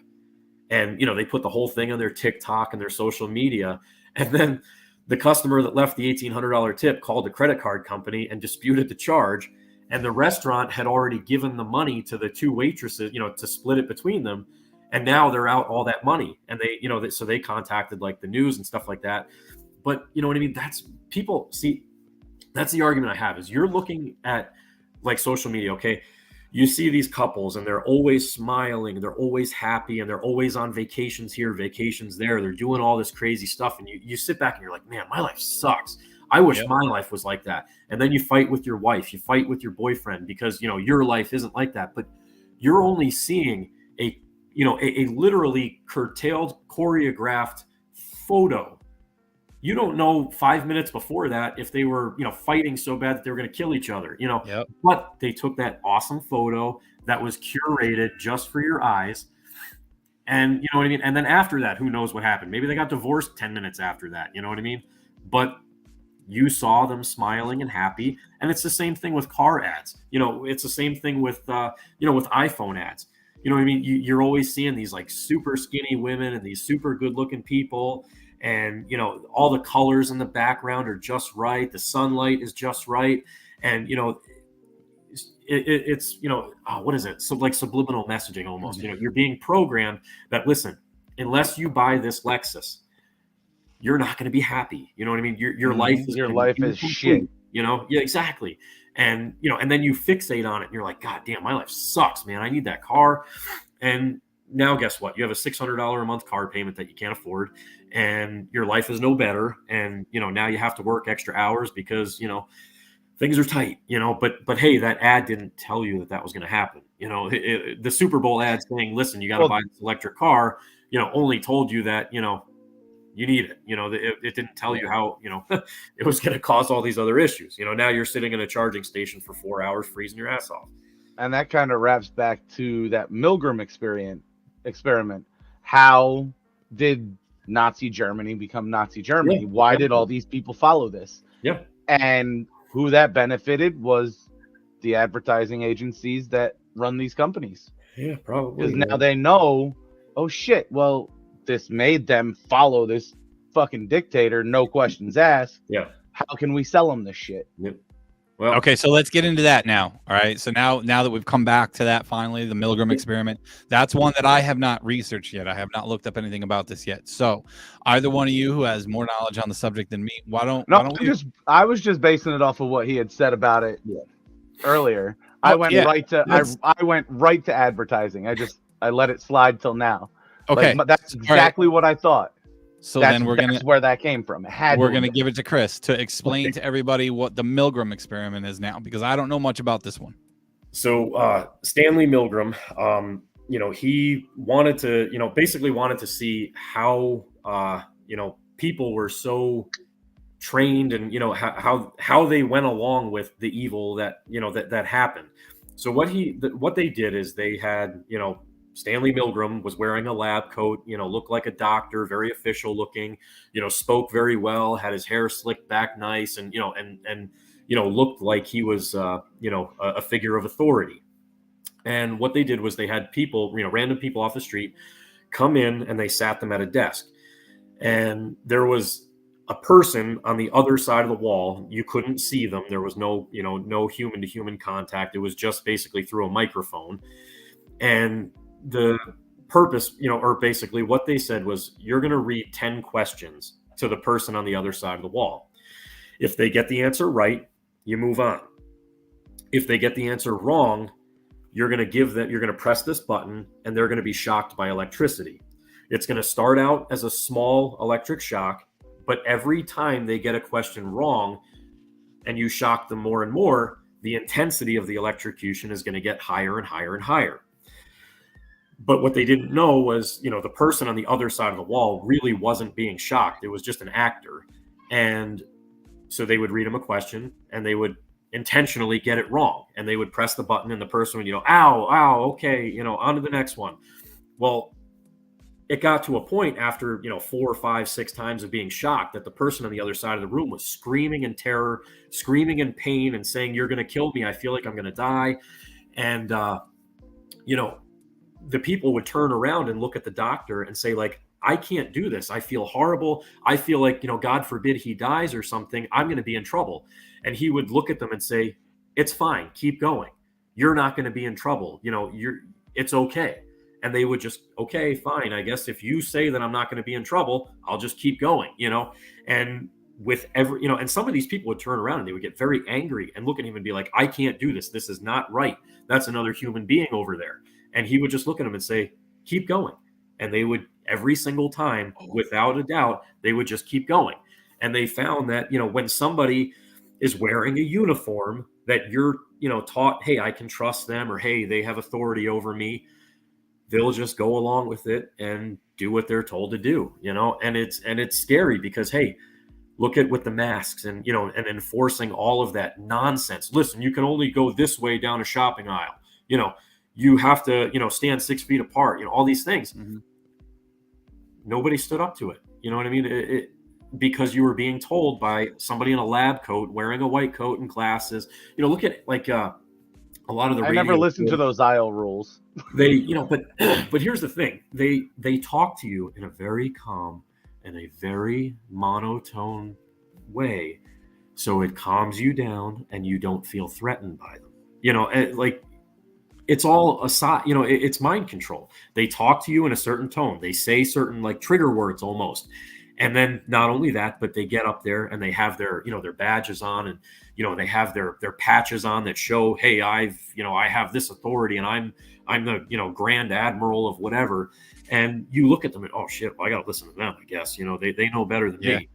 and they put the whole thing on their TikTok and their social media, and then the customer that left the $1,800 tip called the credit card company and disputed the charge, and the restaurant had already given the money to the 2 waitresses to split it between them, and now they're out all that money, and they so they contacted like the news and stuff like that. But you know what I mean? That's people see. That's the argument I have, is you're looking at like social media. Okay. you see these couples and they're always smiling, they're always happy, and they're always on vacations here, vacations there. They're doing all this crazy stuff. And you sit back and you're like, man, my life sucks. I wish my life was like that. And then you fight with your wife, you fight with your boyfriend because, your life isn't like that. But you're only seeing a literally curtailed, choreographed photo. You don't know 5 minutes before that if they were, fighting so bad that they were going to kill each other, But they took that awesome photo that was curated just for your eyes. And you know what I mean? And then after that, who knows what happened? Maybe they got divorced 10 minutes after that. You know what I mean? But you saw them smiling and happy. And it's the same thing with car ads. It's the same thing with, with iPhone ads. You know what I mean? You're always seeing these like super skinny women and these super good looking people. And, all the colors in the background are just right. The sunlight is just right. And, it's, what is it? So like subliminal messaging almost, you're being programmed that, listen, unless you buy this Lexus, you're not going to be happy. You know what I mean? Your life is shit. Yeah, exactly. And, and then you fixate on it and you're like, God damn, my life sucks, man. I need that car. And now guess what? You have a $600 a month car payment that you can't afford and your life is no better. And, now you have to work extra hours because, things are tight, but hey, that ad didn't tell you that was going to happen. The Super Bowl ad saying, listen, you got to buy this electric car, only told you that, you need it. It didn't tell you how, it was going to cause all these other issues. Now you're sitting in a charging station for 4 hours, freezing your ass off. And that kind of wraps back to that Milgram experiment. How did Nazi Germany become Nazi Germany? Yeah. Why did all these people follow this? Yeah. And who that benefited was the advertising agencies that run these companies. Yeah, probably. Because now they know, oh shit, well, this made them follow this fucking dictator, no questions asked. Yeah. How can we sell them this shit? Yep. Well, okay, so let's get into that now. All right. So now that we've come back to that finally, the Milgram experiment, that's one that I have not researched yet. I have not looked up anything about this yet. So either one of you who has more knowledge on the subject than me, why don't I was just basing it off of what he had said about it earlier. I went right to advertising. I let it slide till now. Okay. Like, that's exactly what I thought. So then that's where that came from. We're going to give it to Chris to explain to everybody what the Milgram experiment is now, because I don't know much about this one. So Stanley Milgram, he wanted to, basically wanted to see how, people were so trained and, how they went along with the evil that, that happened. So what they did is they had, Stanley Milgram was wearing a lab coat, looked like a doctor, very official looking, spoke very well, had his hair slicked back nice and, looked like he was, a figure of authority. And what they did was they had people, random people off the street come in and they sat them at a desk. And there was a person on the other side of the wall. You couldn't see them. There was no, no human to human contact. It was just basically through a microphone. And the purpose, or basically what they said was, you're going to read 10 questions to the person on the other side of the wall. If they get the answer right, you move on. If they get the answer wrong, you're going to press this button and they're going to be shocked by electricity. It's going to start out as a small electric shock, but every time they get a question wrong and you shock them more and more, the intensity of the electrocution is going to get higher and higher and higher. But what they didn't know was, the person on the other side of the wall really wasn't being shocked. It was just an actor. And so they would read him a question and they would intentionally get it wrong. And they would press the button and the person would, ow, okay, on to the next one. Well, it got to a point after, 4, 5, 6 times of being shocked that the person on the other side of the room was screaming in terror, screaming in pain and saying, you're going to kill me. I feel like I'm going to die. And, the people would turn around and look at the doctor and say, like, I can't do this. I feel horrible. I feel like, God forbid he dies or something. I'm going to be in trouble. And he would look at them and say, it's fine. Keep going. You're not going to be in trouble. It's okay. And they would just, okay, fine. I guess if you say that I'm not going to be in trouble, I'll just keep going, And with every, and some of these people would turn around and they would get very angry and look at him and be like, I can't do this. This is not right. That's another human being over there. And he would just look at him and say, keep going. And they would, every single time, without a doubt, they would just keep going. And they found that, when somebody is wearing a uniform that you're, taught, hey, I can trust them, or hey, they have authority over me, they'll just go along with it and do what they're told to do, and it's scary because, hey, look at with the masks and, and enforcing all of that nonsense. Listen, you can only go this way down a shopping aisle. You have to, stand 6 feet apart, all these things. Mm-hmm. Nobody stood up to it. You know what I mean? Because you were being told by somebody in a lab coat wearing a white coat and glasses. Look at like a lot of the. I never listened to those aisle rules. They, but here's the thing: they talk to you in a very calm and a very monotone way, so it calms you down and you don't feel threatened by them. Like it's all aside. It's mind control. They talk to you in a certain tone. They say certain like trigger words almost. And then not only that, but they get up there and they have their, their badges on, and, they have their patches on that show, hey, I have this authority and I'm the, Grand Admiral of whatever. And you look at them and, oh shit, well, I got to listen to them, I guess, they know better than me.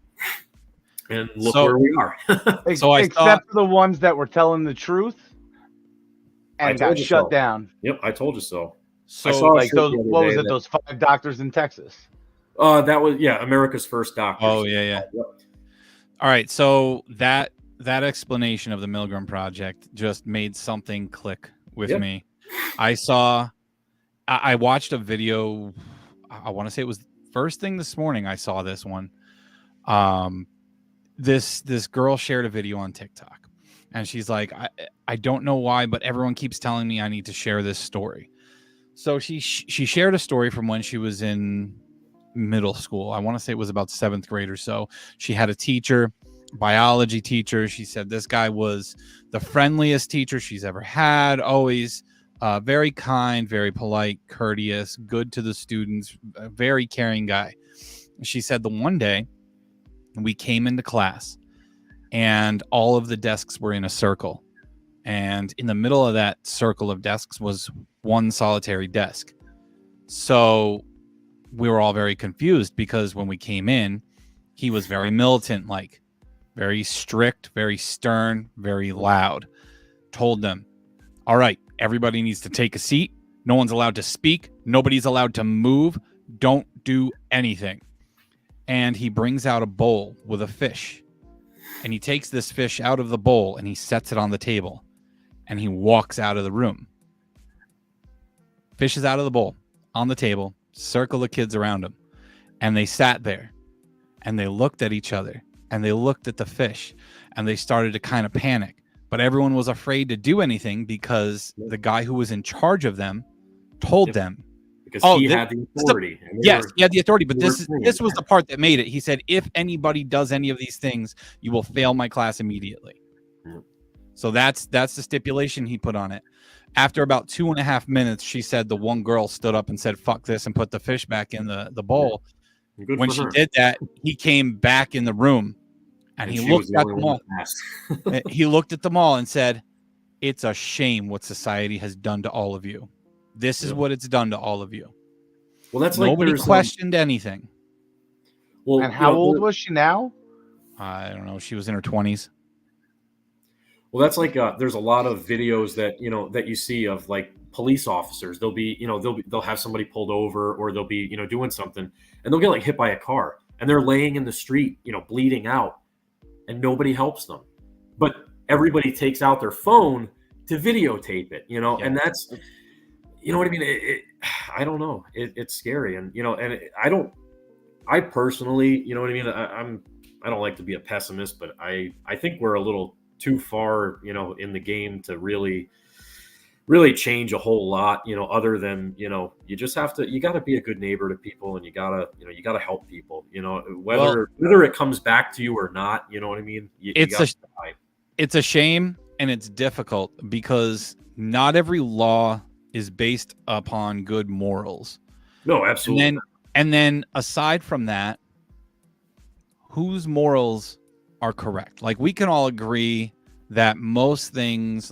And look where we are. So except the ones that were telling the truth and got shut down. Yep. I told you so. So I saw like those, what was it? Those 5 doctors in Texas. That was America's First Doctor. Oh yeah. Yep. All right, so that explanation of the Milgram Project just made something click with me. I watched a video. I want to say it was first thing this morning. I saw this one. This girl shared a video on TikTok, and she's like, I don't know why, but everyone keeps telling me I need to share this story. So she shared a story from when she was in middle school. I want to say it was about 7th grade or so. She had a teacher, biology teacher. She said this guy was the friendliest teacher she's ever had. Always very kind, very polite, courteous, good to the students, a very caring guy. She said the one day we came into class and all of the desks were in a circle. And in the middle of that circle of desks was one solitary desk. So we were all very confused because when we came in, he was very militant, like very strict, very stern, very loud. Told them, all right, everybody needs to take a seat. No one's allowed to speak. Nobody's allowed to move. Don't do anything. And he brings out a bowl with a fish. And he takes this fish out of the bowl and he sets it on the table. And he walks out of the room. Fish is out of the bowl, on the table. Circle of kids around him, and they sat there and they looked at each other and they looked at the fish and they started to kind of panic, but everyone was afraid to do anything because the guy who was in charge of them told them because he had the authority. Yes, he had the authority, but this was the part that made it. He said, if anybody does any of these things, you will fail my class immediately. So that's the stipulation he put on it. After about 2.5 minutes, she said the one girl stood up and said, fuck this, and put the fish back in the bowl. When she did that, he came back in the room and he looked at them all. He looked at them all and said, it's a shame what society has done to all of you. This is what it's done to all of you. Well, that's nobody questioned anything. Well, and how old was she now? I don't know. She was in her 20s. Well, that's like there's a lot of videos that that you see of like police officers. They'll be they'll have somebody pulled over, or they'll be doing something, and they'll get like hit by a car, and they're laying in the street bleeding out, and nobody helps them, but everybody takes out their phone to videotape it, and that's what I mean. I don't know. It's scary, and I personally, what I mean. I don't like to be a pessimist, but I think we're a little too far, in the game to really change a whole lot, other than, you just have to, you got to be a good neighbor to people, and you gotta help people, whether it comes back to you or not, you know what I mean? It's a shame, and it's difficult because not every law is based upon good morals. No, absolutely. And then aside from that, whose morals are correct. Like we can all agree that most things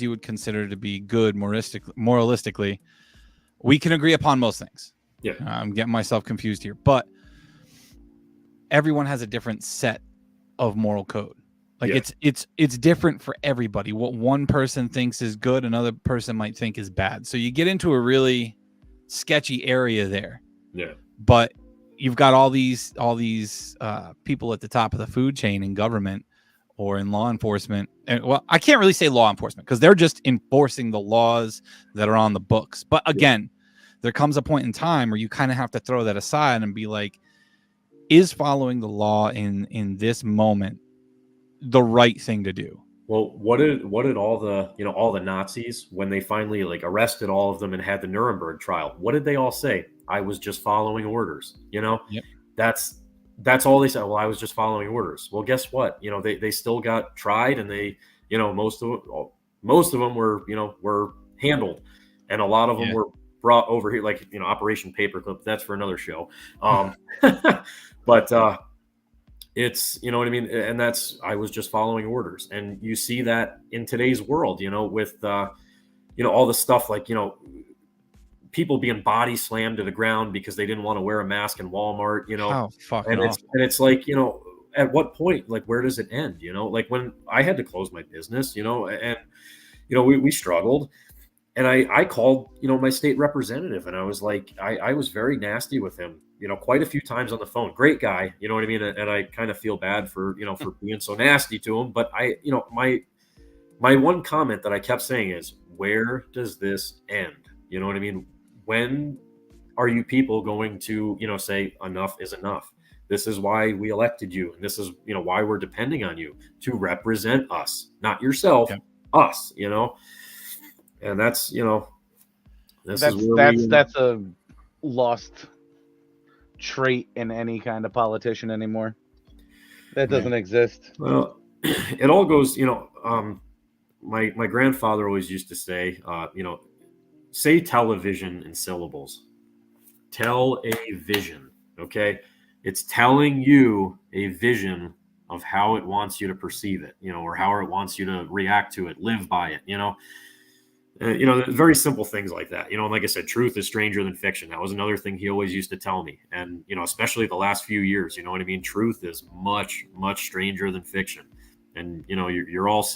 you would consider to be good moralistically, we can agree upon most things. Yeah. I'm getting myself confused here, but everyone has a different set of moral code. Like it's different for everybody. What one person thinks is good, another person might think is bad. So you get into a really sketchy area there. Yeah. But you've got all these people at the top of the food chain in government or in law enforcement. And well, I can't really say law enforcement because they're just enforcing the laws that are on the books. But again, there comes a point in time where you kind of have to throw that aside and be like, is following the law in this moment the right thing to do? Well, what did all the Nazis, when they finally like arrested all of them and had the Nuremberg trial, what did they all say? I was just following orders. Yep. That's all they said. Well, I was just following orders. Well, guess what? They still got tried, and they, most of them were handled, and a lot of them were brought over here, like Operation Paperclip. That's for another show. But it's, you know what I mean? And that's, I was just following orders. And you see that in today's world, with, all the stuff like, people being body slammed to the ground because they didn't want to wear a mask in Walmart, Oh, fucking and it's like, at what point, like, where does it end? Like when I had to close my business, and, we struggled. And I called, my state representative, and I was like, I was very nasty with him, quite a few times on the phone. Great guy, you know what I mean? And I kind of feel bad for, for being so nasty to him. But my one comment that I kept saying is, where does this end? You know what I mean? When are you people going to, say enough is enough? This is why we elected you. And this is, why we're depending on you to represent us, not yourself, us, And that's, that's a lost trait in any kind of politician anymore. That doesn't exist. Well, it all goes, my grandfather always used to say, say television in syllables. Tell a vision, okay? It's telling you a vision of how it wants you to perceive it, or how it wants you to react to it, live by it, very simple things like that, and like I said, truth is stranger than fiction. That was another thing he always used to tell me. And, especially the last few years, you know what I mean? Truth is much, much stranger than fiction. And, you're all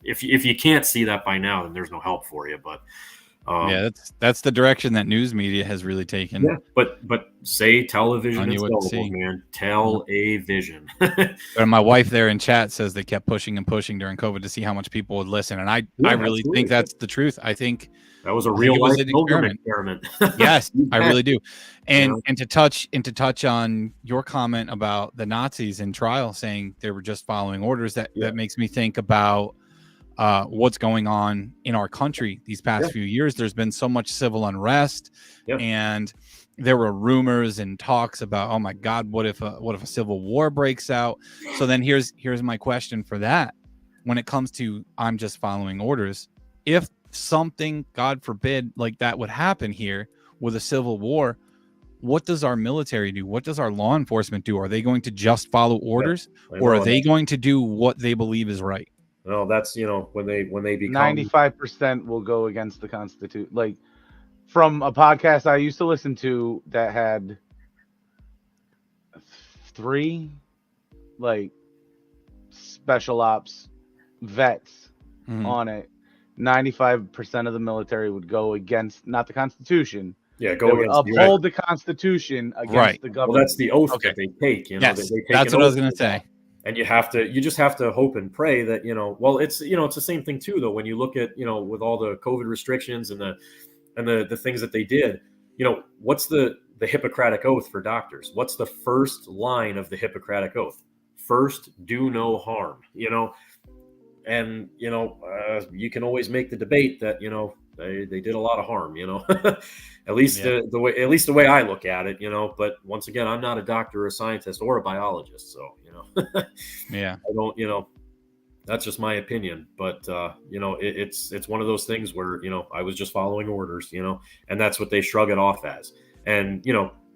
if you can't see that by now, then there's no help for you. But that's the direction that news media has really taken. Yeah, but say television is syllables, man. Tell a vision. And my wife there in chat says they kept pushing and pushing during COVID to see how much people would listen, and I really think that's the truth. I think that was a real life experiment. Yes, I really do. And to touch on your comment about the Nazis in trial saying they were just following orders, that makes me think about what's going on in our country these past few years. There's been so much civil unrest, and there were rumors and talks about, oh my God, what if a civil war breaks out? So then here's my question for that. When it comes to, I'm just following orders, if something, God forbid, like that would happen here with a civil war, what does our military do? What does our law enforcement do? Are they going to just follow orders, or are they going to do what they believe is right? No, that's, when they become 95% will go against the Constitution. Like, from a podcast I used to listen to that had 3 like special ops vets on it, 95% of the military would go against, not the Constitution. Yeah, go against uphold the Constitution against the government. Well, that's the oath that they take. They take that's what I was going to say. And you just have to hope and pray that, well, it's, it's the same thing too, though, when you look at, with all the COVID restrictions and the things that they did, what's the Hippocratic Oath for doctors? What's the first line of the Hippocratic Oath? First, do no harm, and, you can always make the debate that, they did a lot of harm, at least the way I look at it, but once again, I'm not a doctor or a scientist or a biologist. So, I don't, that's just my opinion, but, it's one of those things where, I was just following orders, and that's what they shrug it off as. And,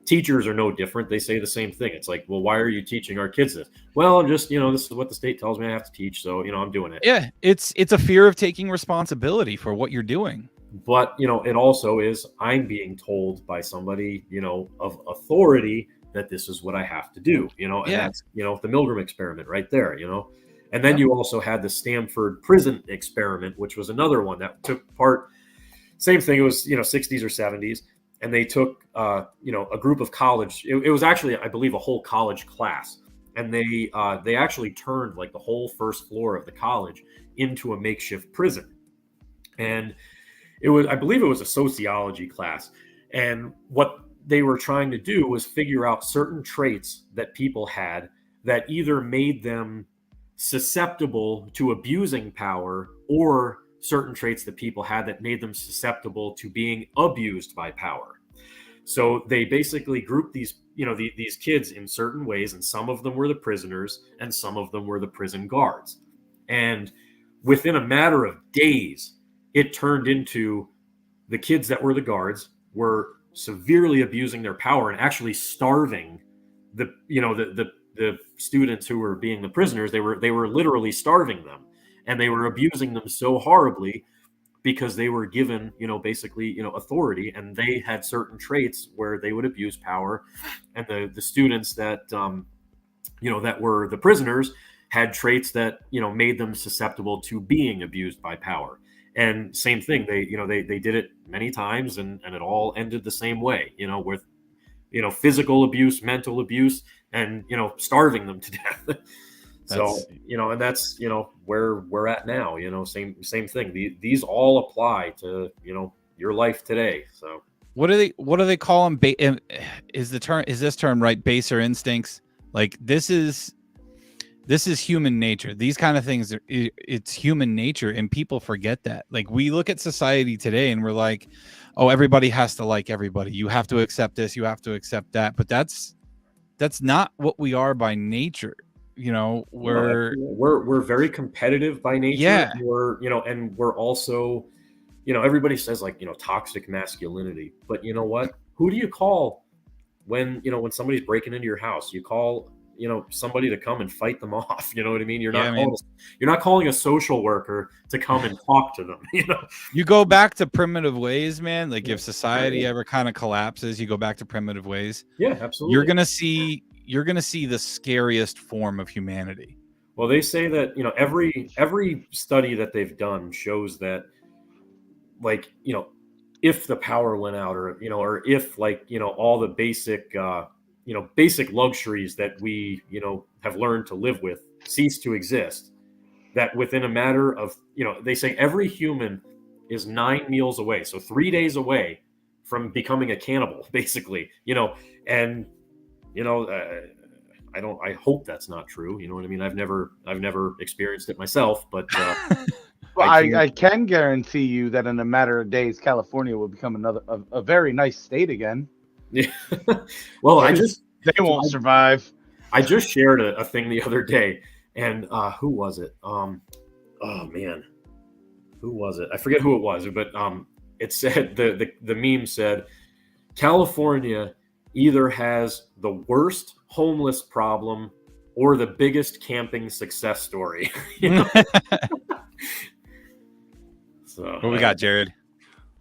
teachers are no different. They say the same thing. It's like, well, why are you teaching our kids this? Well, I'm just, this is what the state tells me I have to teach. So, I'm doing it. Yeah. It's a fear of taking responsibility for what you're doing. But, it also is, I'm being told by somebody, of authority that this is what I have to do, and that's, the Milgram experiment right there, and then you also had the Stanford prison experiment, which was another one that took part, same thing. It was, 60s or 70s. And they took, a group of college. It was actually, I believe, a whole college class, and they actually turned like the whole first floor of the college into a makeshift prison. And I believe it was a sociology class. And what they were trying to do was figure out certain traits that people had that either made them susceptible to abusing power, or certain traits that people had that made them susceptible to being abused by power. So they basically grouped these, these kids in certain ways, and some of them were the prisoners and some of them were the prison guards. And within a matter of days, it turned into the kids that were the guards were severely abusing their power and actually starving the students who were being the prisoners. They were literally starving them. And they were abusing them so horribly because they were given, basically, authority, and they had certain traits where they would abuse power. And the students that, that were the prisoners had traits that, made them susceptible to being abused by power. And same thing, they did it many times, and it all ended the same way, with, physical abuse, mental abuse, and, starving them to death. So, and that's, where we're at now, same thing. These all apply to, your life today. So what do they call them? Is this term right? Baser instincts. Like this is human nature. These kind of things, it's human nature. And people forget that. Like we look at society today and we're like, oh, everybody has to like everybody. You have to accept this. You have to accept that. But that's not what we are by nature. We're very competitive by nature. Yeah. And we're also, everybody says like, toxic masculinity, but you know what? Who do you call when somebody's breaking into your house? You call, somebody to come and fight them off. You know what I mean? You're not calling a social worker to come and talk to them. You go back to primitive ways, man. Like if society ever kind of collapses, you go back to primitive ways. Yeah, absolutely. You're gonna see the scariest form of humanity. Well, they say that every study that they've done shows that, like, if the power went out, or if all the basic basic luxuries that we have learned to live with cease to exist, that within a matter of they say every human is 9 meals away, so 3 days away from becoming a cannibal, basically. And I hope that's not true. You know what I mean? I've never experienced it myself, but well, I can guarantee you that in a matter of days, California will become a very nice state again. Yeah. Well, they won't survive. I just shared a thing the other day, and who was it? Oh man, who was it? I forget who it was, but it said the meme said California either has the worst homeless problem or the biggest camping success story. So what we got, Jared?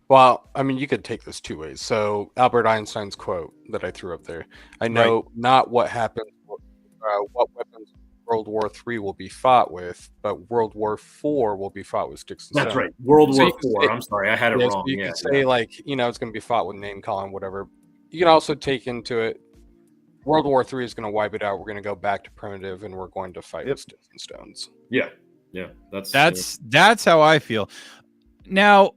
Well, I mean, you could take this two ways. So Albert Einstein's quote that I threw up there. I know not what happened, what weapons World War III will be fought with, but World War IV will be fought with sticks and stones. That's right. World War IV. I'm sorry, I had it wrong. So you could say like, it's going to be fought with name calling, whatever. You can also take into it, World War III is going to wipe it out. We're going to go back to primitive, and we're going to fight with sticks and stones. Yeah. That's how I feel. Now,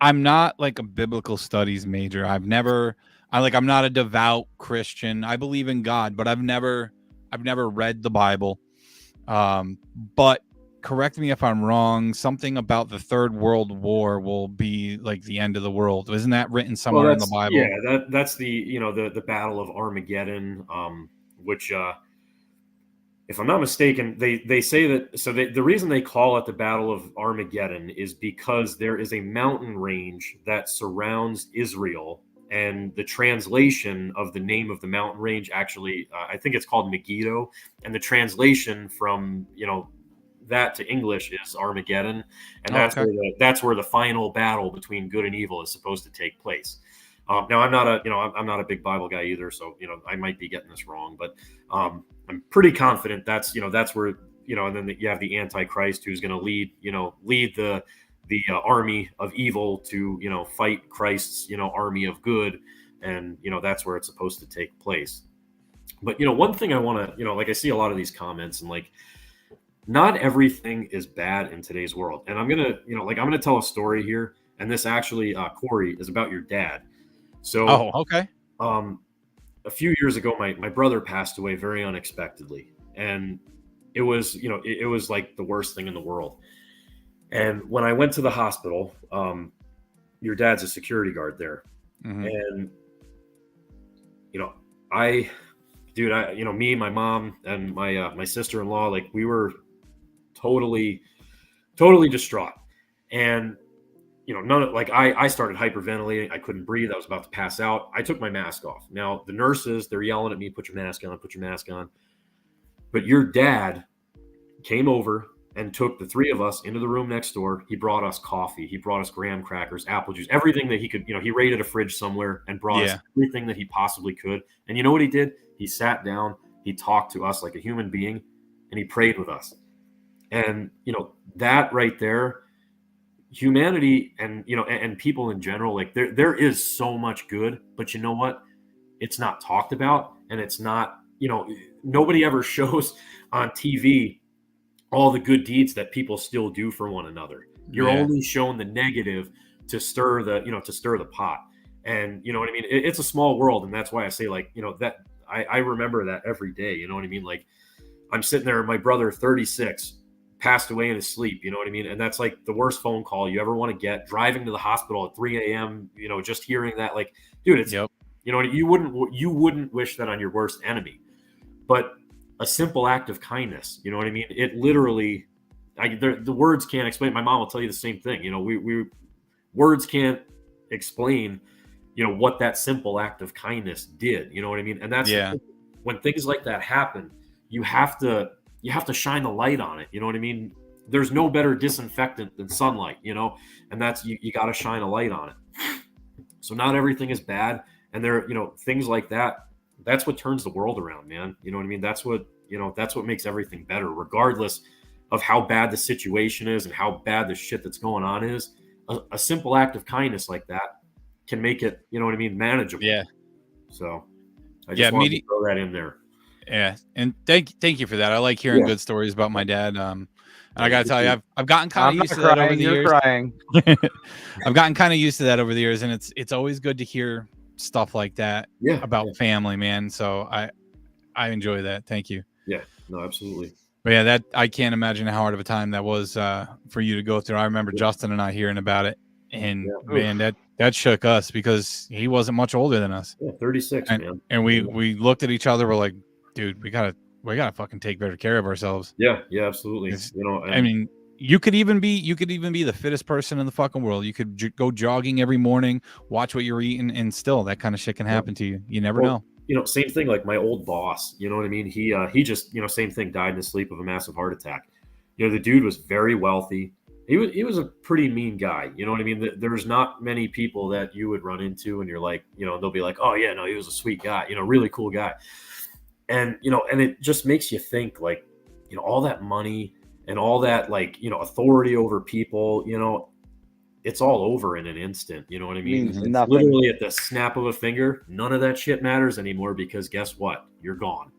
I'm not like a biblical studies major. I'm not a devout Christian. I believe in God, but I've never read the Bible. But correct me if I'm wrong. Something about the Third World War will be like the end of the world. Isn't that written somewhere in the Bible? Yeah, that's the the Battle of Armageddon, which if I'm not mistaken, they say that. So the reason they call it the Battle of Armageddon is because there is a mountain range that surrounds Israel, and the translation of the name of the mountain range actually, I think it's called Megiddo, and the translation from that to English is Armageddon, and that's where the final battle between good and evil is supposed to take place. Now I'm not a big Bible guy either, so I might be getting this wrong, but I'm pretty confident that's where and then you have the Antichrist who's going to lead the army of evil to fight Christ's army of good, and that's where it's supposed to take place. But one thing I want to like, I see a lot of these comments, and like, not everything is bad in today's world. And I'm gonna I'm gonna tell a story here, and this actually Corey is about your dad. So okay. A few years ago, my brother passed away very unexpectedly, and it was it was like the worst thing in the world. And when I went to the hospital, your dad's a security guard there. Mm-hmm. And, me, my mom, and my sister-in-law, like, we were totally distraught. And, I started hyperventilating. I couldn't breathe. I was about to pass out. I took my mask off. Now, the nurses, they're yelling at me, put your mask on, put your mask on. But your dad came over and took the three of us into the room next door. He brought us coffee. He brought us graham crackers, apple juice, everything that he could. He raided a fridge somewhere and brought us everything that he possibly could. And you know what he did? He sat down, he talked to us like a human being, and he prayed with us. And, that right there, humanity and, and people in general, like there is so much good, but you know what? It's not talked about, and it's not, nobody ever shows on TV all the good deeds that people still do for one another. You're only shown the negative to stir the pot. And you know what I mean? It's a small world. And that's why I say, like, that I remember that every day. You know what I mean? Like, I'm sitting there, my brother, 36, passed away in his sleep. You know what I mean? And that's like the worst phone call you ever want to get, driving to the hospital at 3 a.m., just hearing that, like, dude, it's, you wouldn't wish that on your worst enemy. But a simple act of kindness, you know what I mean? It literally, the words can't explain. My mom will tell you the same thing. We words can't explain, what that simple act of kindness did. You know what I mean? And that's when things like that happen, you have to shine the light on it. You know what I mean? There's no better disinfectant than sunlight, and that's, you got to shine a light on it. So not everything is bad. And there, things like that, that's what turns the world around, man. You know what I mean? That's what makes everything better, regardless of how bad the situation is and how bad the shit that's going on is. A simple act of kindness like that can make it, manageable. Yeah. So I just wanted to throw that in there. Yeah. And thank you for that. I like hearing good stories about my dad. And I got to tell you, I've gotten kind of used to that over the years. Crying. I've gotten kind of used to that over the years, and it's always good to hear stuff like that about family, man. So I enjoy that. Thank you. Yeah, no, absolutely. But yeah, that I can't imagine how hard of a time that was for you to go through. I remember Justin and I hearing about it, and man, that shook us because he wasn't much older than us. Yeah, 36, man. And we looked at each other. We're like, dude, we gotta fucking take better care of ourselves. Yeah, absolutely. I mean, you could even be the fittest person in the fucking world. You could go jogging every morning, watch what you're eating, and still that kind of shit can happen to you. You never know. Same thing, like my old boss, you know what I mean? He just, same thing, died in his sleep of a massive heart attack. The dude was very wealthy. He was a pretty mean guy. You know what I mean? There's not many people that you would run into and you're like, they'll be like, oh yeah, no, he was a sweet guy, really cool guy. And, and it just makes you think, like, all that money and all that, like, authority over people, it's all over in an instant. You know what I mean? It's literally at the snap of a finger. None of that shit matters anymore, because guess what? You're gone,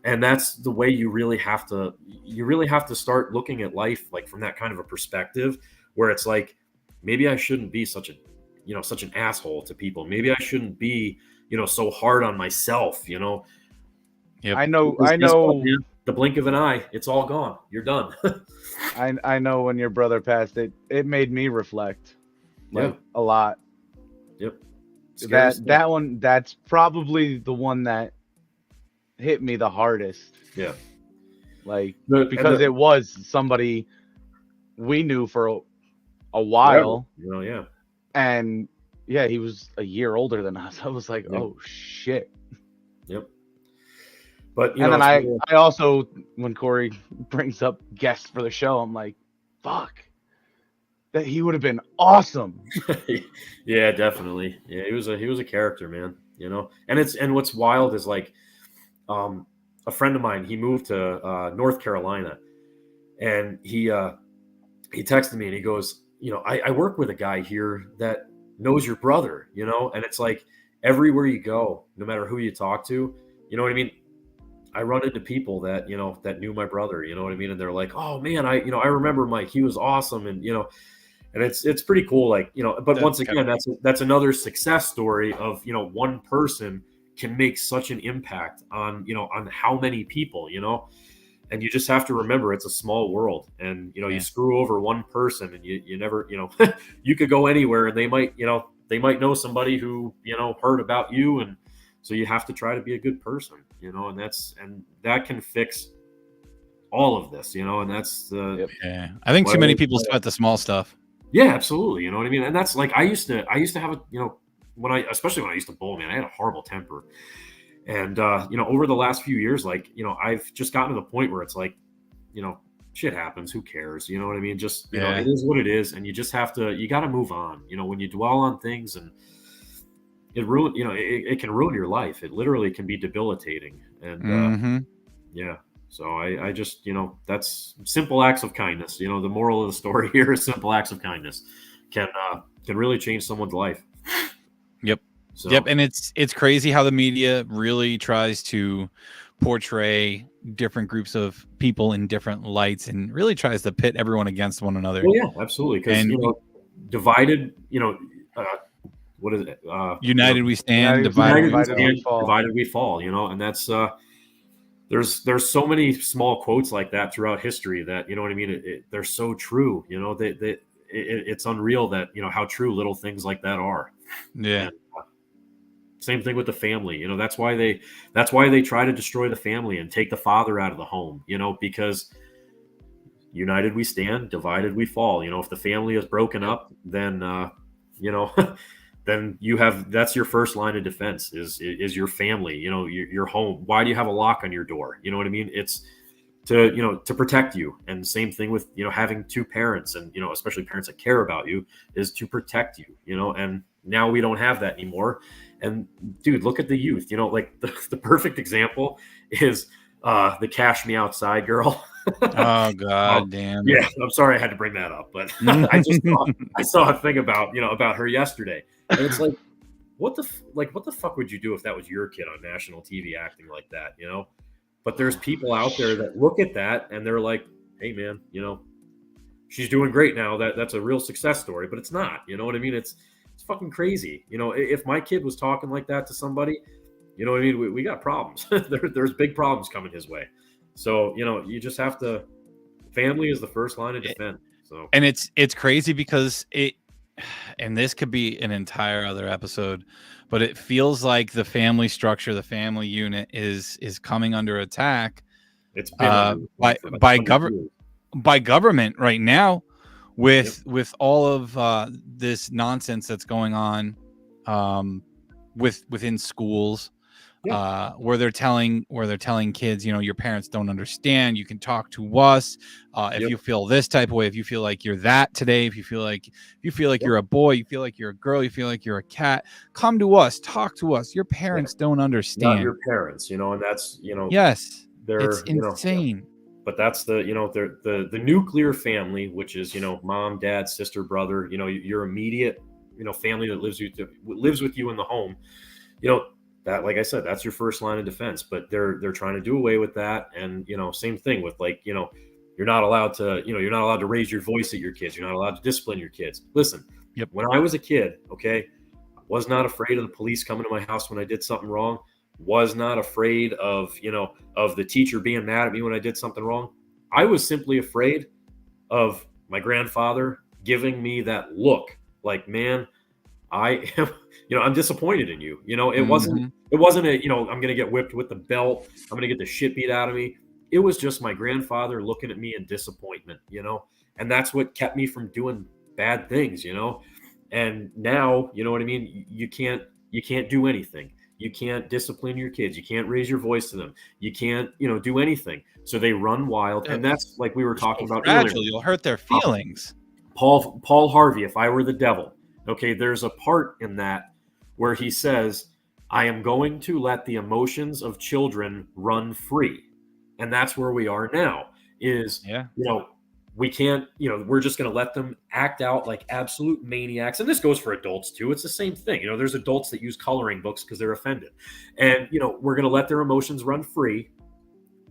and that's the way you really have to start looking at life, like, from that kind of a perspective, where it's like, maybe I shouldn't be such an asshole to people. Maybe I shouldn't be, so hard on myself, Yep. I know. The blink of an eye, it's all gone. You're done. I know when your brother passed, it made me reflect, like, a lot. Yep. That one, that's probably the one that hit me the hardest. Yeah. Like, because it was somebody we knew for a while. Yeah. And Yeah, he was a year older than us. I was like, oh shit. Yep. But and then I also, when Corey brings up guests for the show, I'm like, fuck, that he would have been awesome. Yeah, definitely. Yeah, he was a character, man. And what's wild is like, a friend of mine, he moved to North Carolina, and he texted me and he goes, I work with a guy here that knows your brother, and it's like everywhere you go, no matter who you talk to, you know what I mean? I run into people that, that knew my brother, you know what I mean? And they're like, oh man, I remember Mike, he was awesome. And, and it's pretty cool. Like, but once again, that's another success story of, one person can make such an impact on, on how many people, and you just have to remember it's a small world, and, you screw over one person and you never, you could go anywhere and they might know somebody who, heard about you. And so you have to try to be a good person, and that can fix all of this, and that's the, I think too many people sweat the small stuff. Yeah, absolutely. You know what I mean? And that's like, I used to have especially when I used to bowl, man, I had a horrible temper. And, over the last few years, like, I've just gotten to the point where it's like, shit happens. Who cares? You know what I mean? Just, it is what it is. And you just have to, you got to move on, when you dwell on things, and it can ruin your life. It literally can be debilitating. And, so I just, that's simple acts of kindness. The moral of the story here is simple acts of kindness can really change someone's life. Yep. So. Yep. And it's crazy how the media really tries to portray different groups of people in different lights and really tries to pit everyone against one another. Well, yeah, absolutely. Because, divided, what is it? United we stand, divided we fall, and that's, there's so many small quotes like that throughout history that, you know what I mean? They're so true, it's unreal that, how true little things like that are. Yeah. And, same thing with the family, that's why they try to destroy the family and take the father out of the home, because united we stand, divided we fall. If the family is broken up, then, then that's your first line of defense is your family, your home. Why do you have a lock on your door? You know what I mean? It's to protect you. And same thing with, having two parents, and, especially parents that care about you, is to protect you, and now we don't have that anymore. And dude, look at the youth, like the perfect example is the Cash Me Outside girl. Oh God damn. Yeah, I'm sorry I had to bring that up, but I saw a thing about her yesterday. And it's like, what the fuck would you do if that was your kid on national TV acting like that, But there's people out there that look at that and they're like, hey man, she's doing great now. That's a real success story, but it's not, you know what I mean? It's fucking crazy. If my kid was talking like that to somebody, you know what I mean? We got problems. There's big problems coming his way. So, you just have to, family is the first line of defense. So, and it's crazy because and this could be an entire other episode, but it feels like the family structure, the family unit is coming under attack. It's been by government right now with all of this nonsense that's going on within schools. Where they're telling kids, your parents don't understand. You can talk to us if you feel this type of way. If you feel like you're that today, if you feel like you're a boy, you feel like you're a girl, you feel like you're a cat, come to us, talk to us. Your parents don't understand. Not your parents, and that's yes, it's insane. But that's the the nuclear family, which is mom, dad, sister, brother. Your immediate family that lives with you in the home. That, like I said, that's your first line of defense, but they're trying to do away with that. And, same thing with you're not allowed to raise your voice at your kids. You're not allowed to discipline your kids. Listen, when I was a kid, okay, I was not afraid of the police coming to my house when I did something wrong. Was not afraid of, of the teacher being mad at me when I did something wrong. I was simply afraid of my grandfather giving me that look like, man, I am, I'm disappointed in you. It wasn't a, I'm going to get whipped with the belt. I'm going to get the shit beat out of me. It was just my grandfather looking at me in disappointment, and that's what kept me from doing bad things, And now, you know what I mean? You can't do anything. You can't discipline your kids. You can't raise your voice to them. You can't, do anything. So they run wild. And that's like we were talking about earlier. You'll hurt their feelings. Paul Harvey, If I Were the Devil. Okay, there's a part in that where he says, I am going to let the emotions of children run free. And that's where we are now is, we can't, we're just going to let them act out like absolute maniacs. And this goes for adults too. It's the same thing. There's adults that use coloring books because they're offended. And, we're going to let their emotions run free.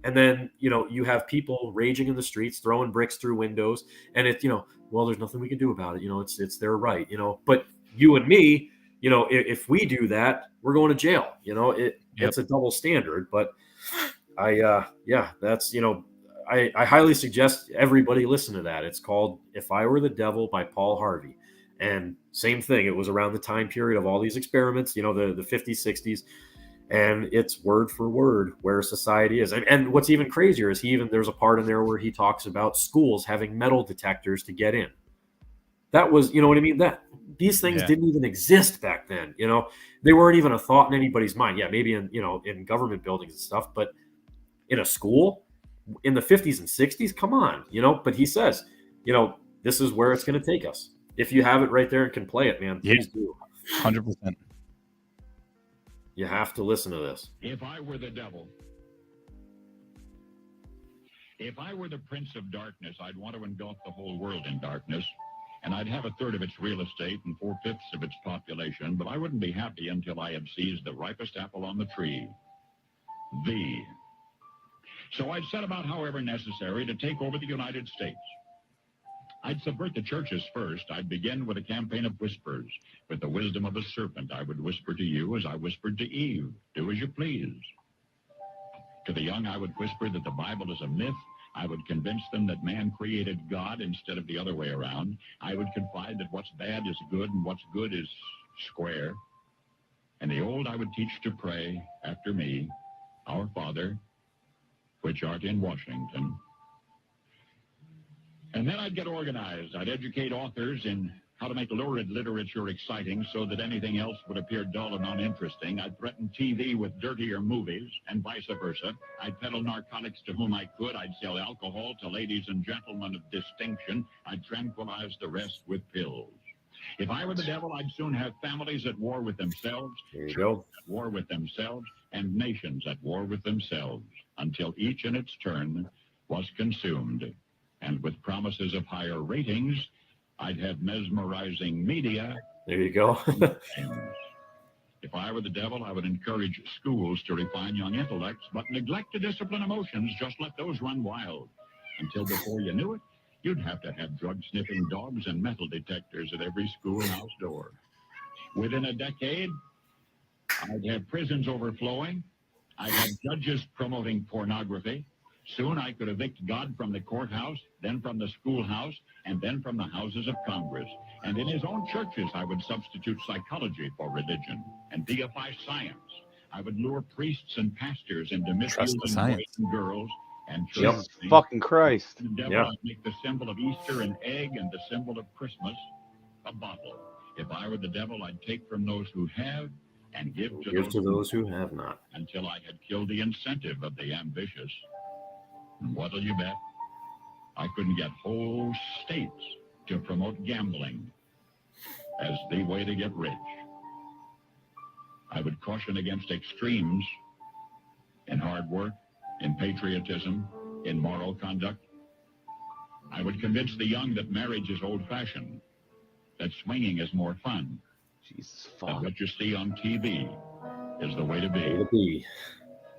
And then, you have people raging in the streets, throwing bricks through windows. And it's, well, there's nothing we can do about it. It's their right, But you and me, if we do that, we're going to jail. It's a double standard. But that's, I highly suggest everybody listen to that. It's called If I Were the Devil by Paul Harvey. And same thing. It was around the time period of all these experiments, the 50s, 60s. And it's word for word where society is. And what's even crazier is there's a part in there where he talks about schools having metal detectors to get in. That was, you know what I mean? That these things didn't even exist back then. They weren't even a thought in anybody's mind. Yeah, maybe in government buildings and stuff, but in a school in the 50s and 60s, come on, but he says, this is where it's going to take us. If you have it right there and can play it, man, please do. 100%. You have to listen to this. If I were the devil, if I were the prince of darkness, I'd want to engulf the whole world in darkness, and I'd have a third of its real estate and 4/5 of its population, but I wouldn't be happy until I had seized the ripest apple on the tree. So I'd set about, however necessary, to take over the United States. I'd subvert the churches first. I'd begin with a campaign of whispers. With the wisdom of a serpent, I would whisper to you as I whispered to Eve, do as you please. To the young, I would whisper that the Bible is a myth. I would convince them that man created God instead of the other way around. I would confide that what's bad is good and what's good is square. And the old I would teach to pray after me, Our Father, which art in Washington. And then I'd get organized. I'd educate authors in how to make lurid literature exciting so that anything else would appear dull and uninteresting. I'd threaten TV with dirtier movies and vice versa. I'd peddle narcotics to whom I could. I'd sell alcohol to ladies and gentlemen of distinction. I'd tranquilize the rest with pills. If I were the devil, I'd soon have families at war with themselves, churches at war with themselves, and nations at war with themselves, until each in its turn was consumed. And with promises of higher ratings, I'd have mesmerizing media. There you go. If I were the devil, I would encourage schools to refine young intellects, but neglect to discipline emotions. Just let those run wild. Until before you knew it, you'd have to have drug-sniffing dogs and metal detectors at every schoolhouse door. Within a decade, I'd have prisons overflowing. I'd have judges promoting pornography. Soon I could evict God from the courthouse, then from the schoolhouse, and then from the houses of Congress. And in his own churches, I would substitute psychology for religion and deify science. I would lure priests and pastors into misusing boys and girls and Jesus fucking Christ. The devil would make the symbol of Easter an egg and the symbol of Christmas a bottle. If I were the devil, I'd take from those who have and give to those who have not, until I had killed the incentive of the ambitious. And what'll you bet? I couldn't get whole states to promote gambling as the way to get rich. I would caution against extremes in hard work, in patriotism, in moral conduct. I would convince the young that marriage is old-fashioned, that swinging is more fun, Jesus that fuck. what you see on TV is the way to be.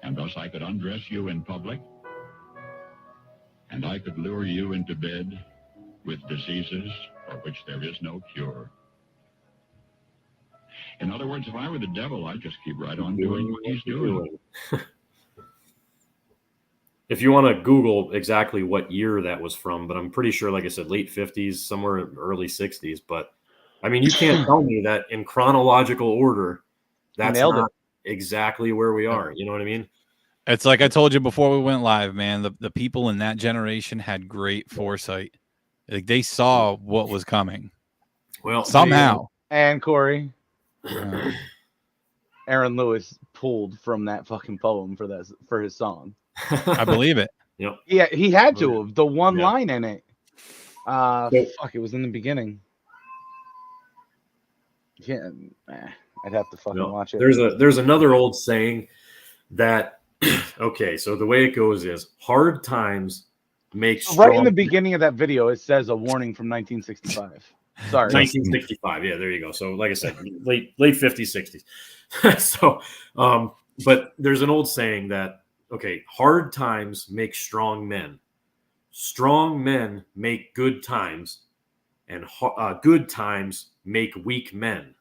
And thus I could undress you in public, and I could lure you into bed with diseases for which there is no cure. In other words, if I were the devil, I'd just keep right on doing what he's doing. If you want to Google exactly what year that was from, but I'm pretty sure, like I said, late 50s, somewhere early 60s. But, I mean, you can't tell me that in chronological order, that's not exactly where we are. You know what I mean? It's like I told you before we went live, man. The people in that generation had great foresight. Like they saw what was coming. Well, somehow. And Corey, Aaron Lewis pulled from that fucking poem for his song. I believe it. Yep. Yeah, he had to have the one line in it. So- Fuck, it was in the beginning. Yeah, I'd have to fucking watch it. There's another old saying that okay, so the way it goes is hard times make strong. Right in the beginning of that video, it says a warning from 1965. Sorry, 1965. Yeah, there you go. So, like I said, late 50s, 60s. So, but there's an old saying that okay, hard times make strong men. Strong men make good times, and good times make weak men.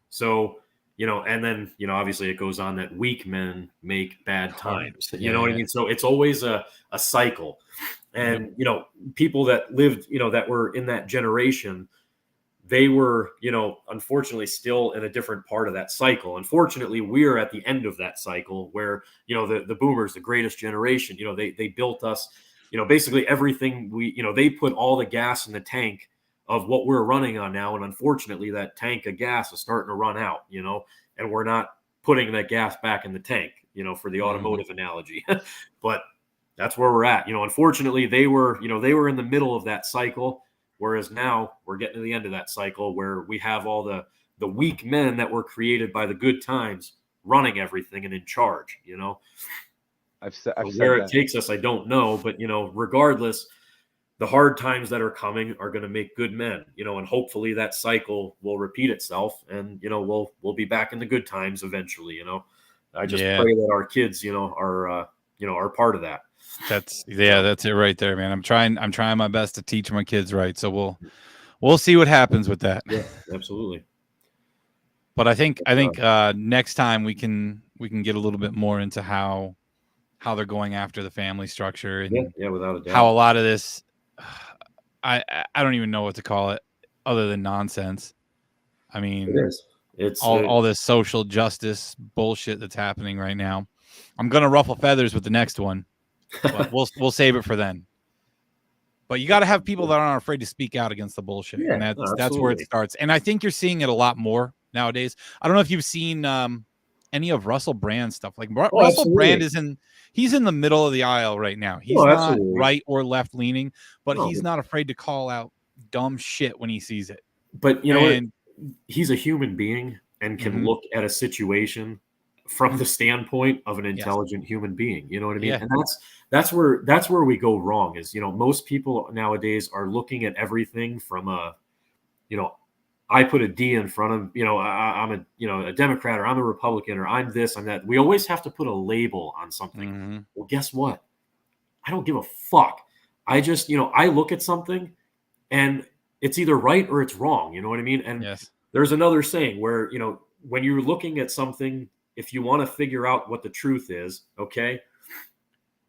So, and then, obviously it goes on that weak men make bad times. You know what I mean? So it's always a cycle. And, people that lived, that were in that generation, they were, unfortunately still in a different part of that cycle. Unfortunately, we're at the end of that cycle where, the boomers, the greatest generation, they built us, basically everything they put all the gas in the tank of what we're running on now. And unfortunately, that tank of gas is starting to run out, and we're not putting that gas back in the tank, for the automotive analogy. But that's where we're at. Unfortunately, they were in the middle of that cycle, whereas now we're getting to the end of that cycle where we have all the weak men that were created by the good times running everything and in charge, I've said where that. It takes us, I don't know, but regardless, the hard times that are coming are going to make good men, and hopefully that cycle will repeat itself, and we'll be back in the good times eventually. I just pray that our kids, are part of that. That's it right there, man. I'm trying my best to teach my kids right, so we'll see what happens with that. Yeah, absolutely. But I think next time we can get a little bit more into how they're going after the family structure and without a doubt. How a lot of this, I don't even know what to call it other than nonsense. I mean, it is. It's all this social justice bullshit that's happening right now. I'm gonna ruffle feathers with the next one, but we'll save it for then. But you got to have people that aren't afraid to speak out against the bullshit, and that's where it starts. And I think you're seeing it a lot more nowadays. I don't know if you've seen any of Russell Brand's stuff. Like Russell Brand he's in the middle of the aisle right now. He's not right or left leaning, but he's not afraid to call out dumb shit when he sees it. But he's a human being and can look at a situation from the standpoint of an intelligent human being. You know what I mean? Yeah. And that's where we go wrong is, most people nowadays are looking at everything from I put a D in front of, I'm a Democrat, or I'm a Republican, or I'm this, I'm that. We always have to put a label on something. Mm-hmm. Well, guess what? I don't give a fuck. I just, I look at something and it's either right or it's wrong. You know what I mean? And there's another saying where, when you're looking at something, if you want to figure out what the truth is, okay,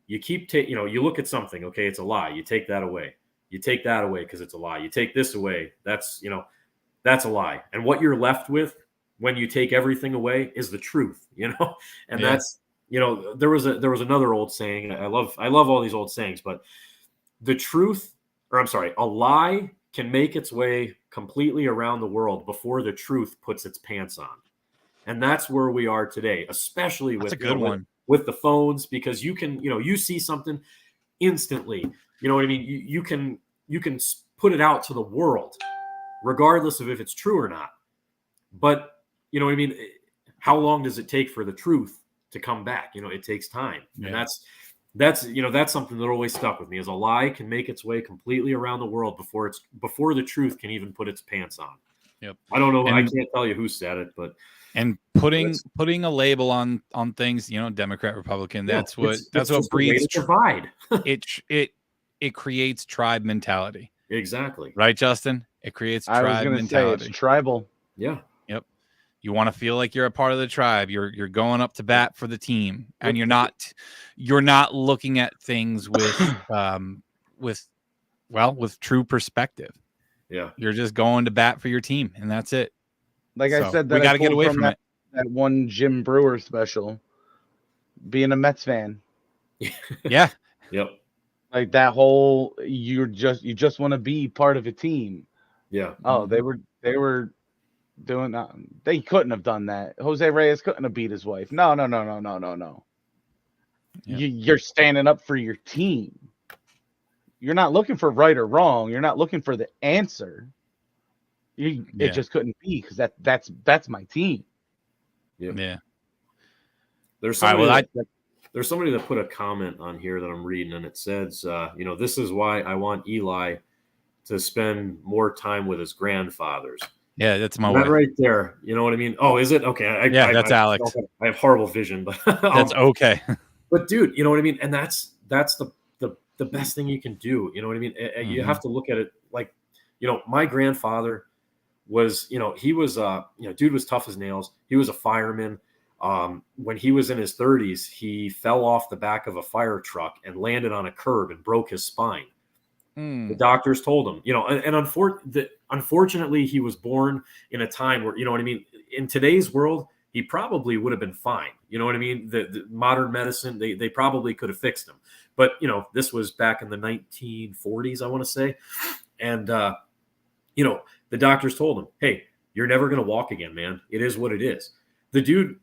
you keep you look at something, okay, it's a lie. You take that away. You take that away because it's a lie. You take this away. That's a lie. And what you're left with when you take everything away is the truth, and that's, there was another old saying. I love all these old sayings, but a lie can make its way completely around the world before the truth puts its pants on. And that's where we are today, especially with the phones, because you can, you see something instantly, you know what I mean? You can put it out to the world, regardless of if it's true or not. But you know what I mean? How long does it take for the truth to come back? It takes time. And that's something that always stuck with me, is a lie can make its way completely around the world before the truth can even put its pants on. Yep. I don't know. I can't tell you who said it, but putting a label on things, Democrat, Republican, that's what breeds divide. it creates tribe mentality. Exactly. Right, Justin? It creates tribe mentality. Say it's tribal. Yeah. Yep. You want to feel like you're a part of the tribe. You're going up to bat for the team, and you're not looking at things with true perspective. Yeah. You're just going to bat for your team, and that's it. Like I said, we got to get away from it. That one Jim Brewer special, being a Mets fan. Yeah. Yep. Like that whole, you just want to be part of a team. Yeah. Oh, they were doing that. They couldn't have done that. Jose Reyes couldn't have beat his wife. No. Yeah. You're standing up for your team. You're not looking for right or wrong. You're not looking for the answer. It just couldn't be because that's my team. Yeah. There's somebody there's somebody that put a comment on here that I'm reading, and it says, this is why I want Eli to spend more time with his grandfathers. Yeah, that's my that wife. right there. You know what I mean? Oh, is it? Okay. That's Alex. I have horrible vision, but that's okay. But dude, you know what I mean? And that's the best thing you can do. You know what I mean? You have to look at it like, my grandfather was, he was, dude was tough as nails. He was a fireman. When he was in his 30s, he fell off the back of a fire truck and landed on a curb and broke his spine. The doctors told him, and unfortunately, he was born in a time where, you know what I mean? In today's world, he probably would have been fine. You know what I mean? The modern medicine, they probably could have fixed him. But, this was back in the 1940s, I want to say. And, the doctors told him, hey, you're never going to walk again, man. It is what it is. The dude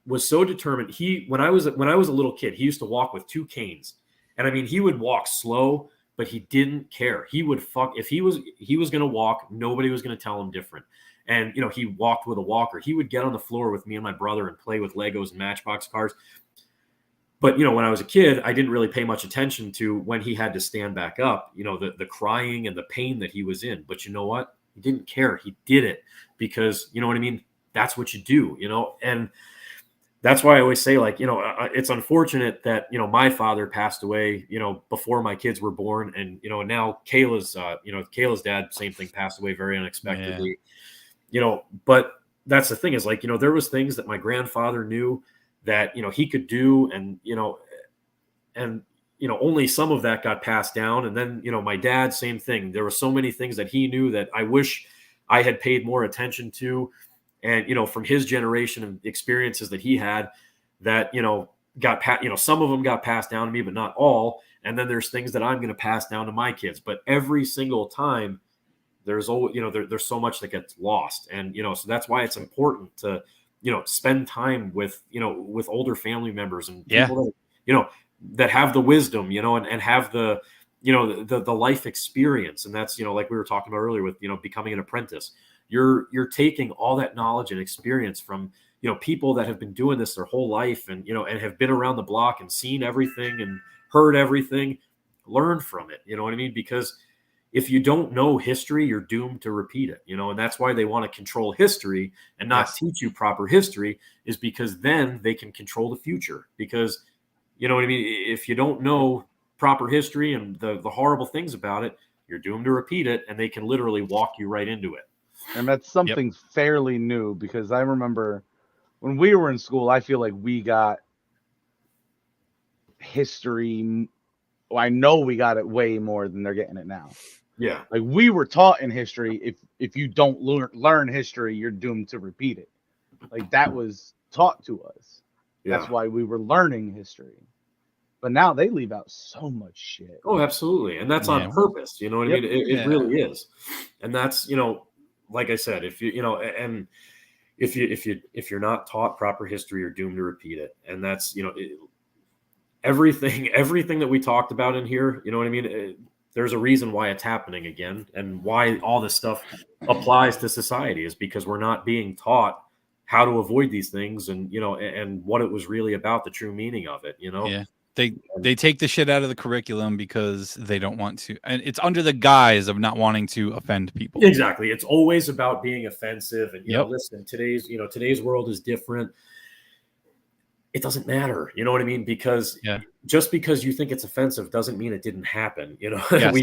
was so determined. When I was a little kid, he used to walk with 2 canes. And I mean, he would walk slow, but he didn't care. He would if he was going to walk, nobody was going to tell him different. And, he walked with a walker. He would get on the floor with me and my brother and play with Legos and Matchbox cars. But, when I was a kid, I didn't really pay much attention to when he had to stand back up, the crying and the pain that he was in. But you know what? He didn't care. He did it because, you know what I mean? That's what you do, and that's why I always say, like, it's unfortunate that, my father passed away, before my kids were born. And, and now Kayla's dad, same thing, passed away very unexpectedly, but that's the thing is, like, there was things that my grandfather knew that, he could do. And, only some of that got passed down. And then, my dad, same thing. There were so many things that he knew that I wish I had paid more attention to. And, from his generation and experiences that he had that, some of them got passed down to me, but not all. And then there's things that I'm going to pass down to my kids. But every single time there's always, there's so much that gets lost. And, so that's why it's important to, spend time with, with older family members and people that, that have the wisdom, and have the, the life experience. And that's, like we were talking about earlier with, becoming an apprentice. You're taking all that knowledge and experience from, people that have been doing this their whole life and, and have been around the block and seen everything and heard everything. Learn from it. You know what I mean? Because if you don't know history, you're doomed to repeat it, and that's why they want to control history and not teach you proper history, is because then they can control the future. Because, you know what I mean? If you don't know proper history and the horrible things about it, you're doomed to repeat it, and they can literally walk you right into it. And that's something fairly new, because I remember when we were in school, I feel like we got history. Well, I know we got it way more than they're getting it now. Yeah. Like, we were taught in history, if you don't learn history, you're doomed to repeat it. Like, that was taught to us. Yeah. That's why we were learning history. But now they leave out so much shit. Oh, absolutely. And that's on purpose. You know what I mean? It really is. And that's, like I said, if you, and if you're not taught proper history, you're doomed to repeat it. And that's, everything that we talked about in here, you know what I mean? There's a reason why it's happening again, and why all this stuff applies to society is because we're not being taught how to avoid these things, and, and what it was really about, the true meaning of it, Yeah. They take the shit out of the curriculum because they don't want to, and it's under the guise of not wanting to offend people. Exactly. It's always about being offensive. And, listen, today's world is different. It doesn't matter. You know what I mean? Because just because you think it's offensive doesn't mean it didn't happen. Yes,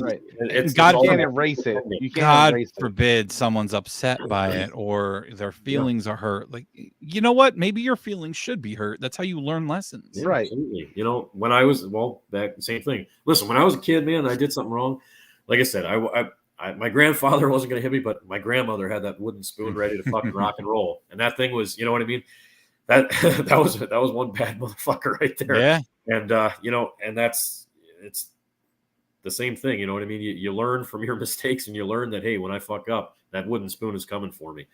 right. God can't erase it. God forbid someone's upset by it or their feelings are hurt. Like, you know what? Maybe your feelings should be hurt. That's how you learn lessons. Yeah, right. Absolutely. When I was, back, same thing. Listen, when I was a kid, man, I did something wrong. Like I said, my grandfather wasn't going to hit me, but my grandmother had that wooden spoon ready to fucking rock and roll. And that thing was, you know what I mean? That was one bad motherfucker right there. Yeah. And and it's the same thing. You know what I mean? You learn from your mistakes, and you learn that, hey, when I fuck up, that wooden spoon is coming for me.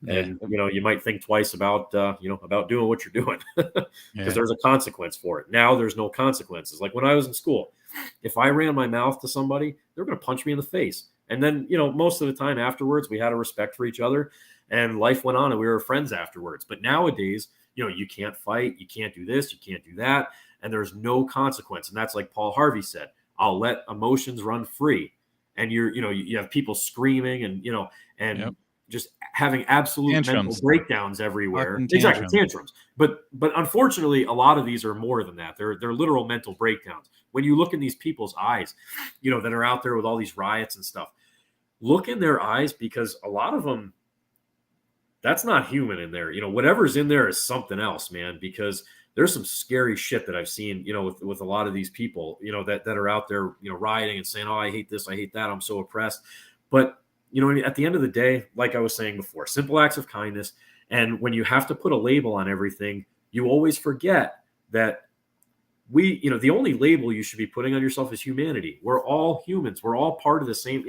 And, you might think twice about, about doing what you're doing because there's a consequence for it. Now there's no consequences. Like when I was in school, if I ran my mouth to somebody, they were going to punch me in the face. And then, most of the time afterwards, we had a respect for each other and life went on and we were friends afterwards. But nowadays, you can't fight, you can't do this, you can't do that. And there's no consequence. And that's like Paul Harvey said, I'll let emotions run free. And you have people screaming and, just having absolute mental breakdowns everywhere. Exactly, tantrums. But unfortunately, a lot of these are more than that. They're literal mental breakdowns. When you look in these people's eyes, that are out there with all these riots and stuff, look in their eyes, because a lot of them, that's not human in there. Whatever's in there is something else, man, because there's some scary shit that I've seen, with a lot of these people, that are out there, rioting and saying, oh, I hate this, I hate that, I'm so oppressed. But at the end of the day, like I was saying before, simple acts of kindness. And when you have to put a label on everything, you always forget that the only label you should be putting on yourself is humanity. We're all humans. We're all part of the same,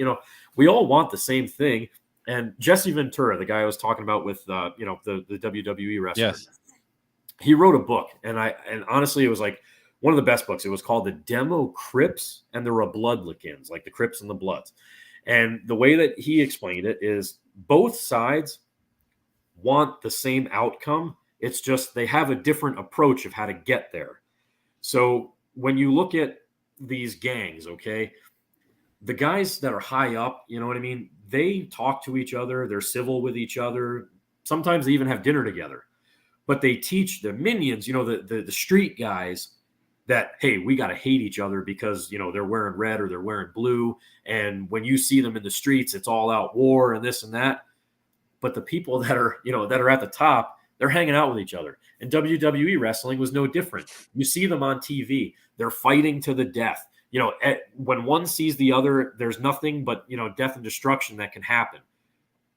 we all want the same thing. And Jesse Ventura, the guy I was talking about with, the WWE wrestler, yes, he wrote a book. And honestly, it was like one of the best books. It was called The Demo Crips and the Rabloodlicans, like the Crips and the Bloods. And the way that he explained it is both sides want the same outcome. It's just they have a different approach of how to get there. So when you look at these gangs, okay, the guys that are high up, you know what I mean? They talk to each other. They're civil with each other. Sometimes they even have dinner together. But they teach the minions, the street guys, that, hey, we got to hate each other because, they're wearing red or they're wearing blue. And when you see them in the streets, it's all out war and this and that. But the people that are, that are at the top, they're hanging out with each other. And WWE wrestling was no different. You see them on TV. They're fighting to the death. When one sees the other, there's nothing but, death and destruction that can happen.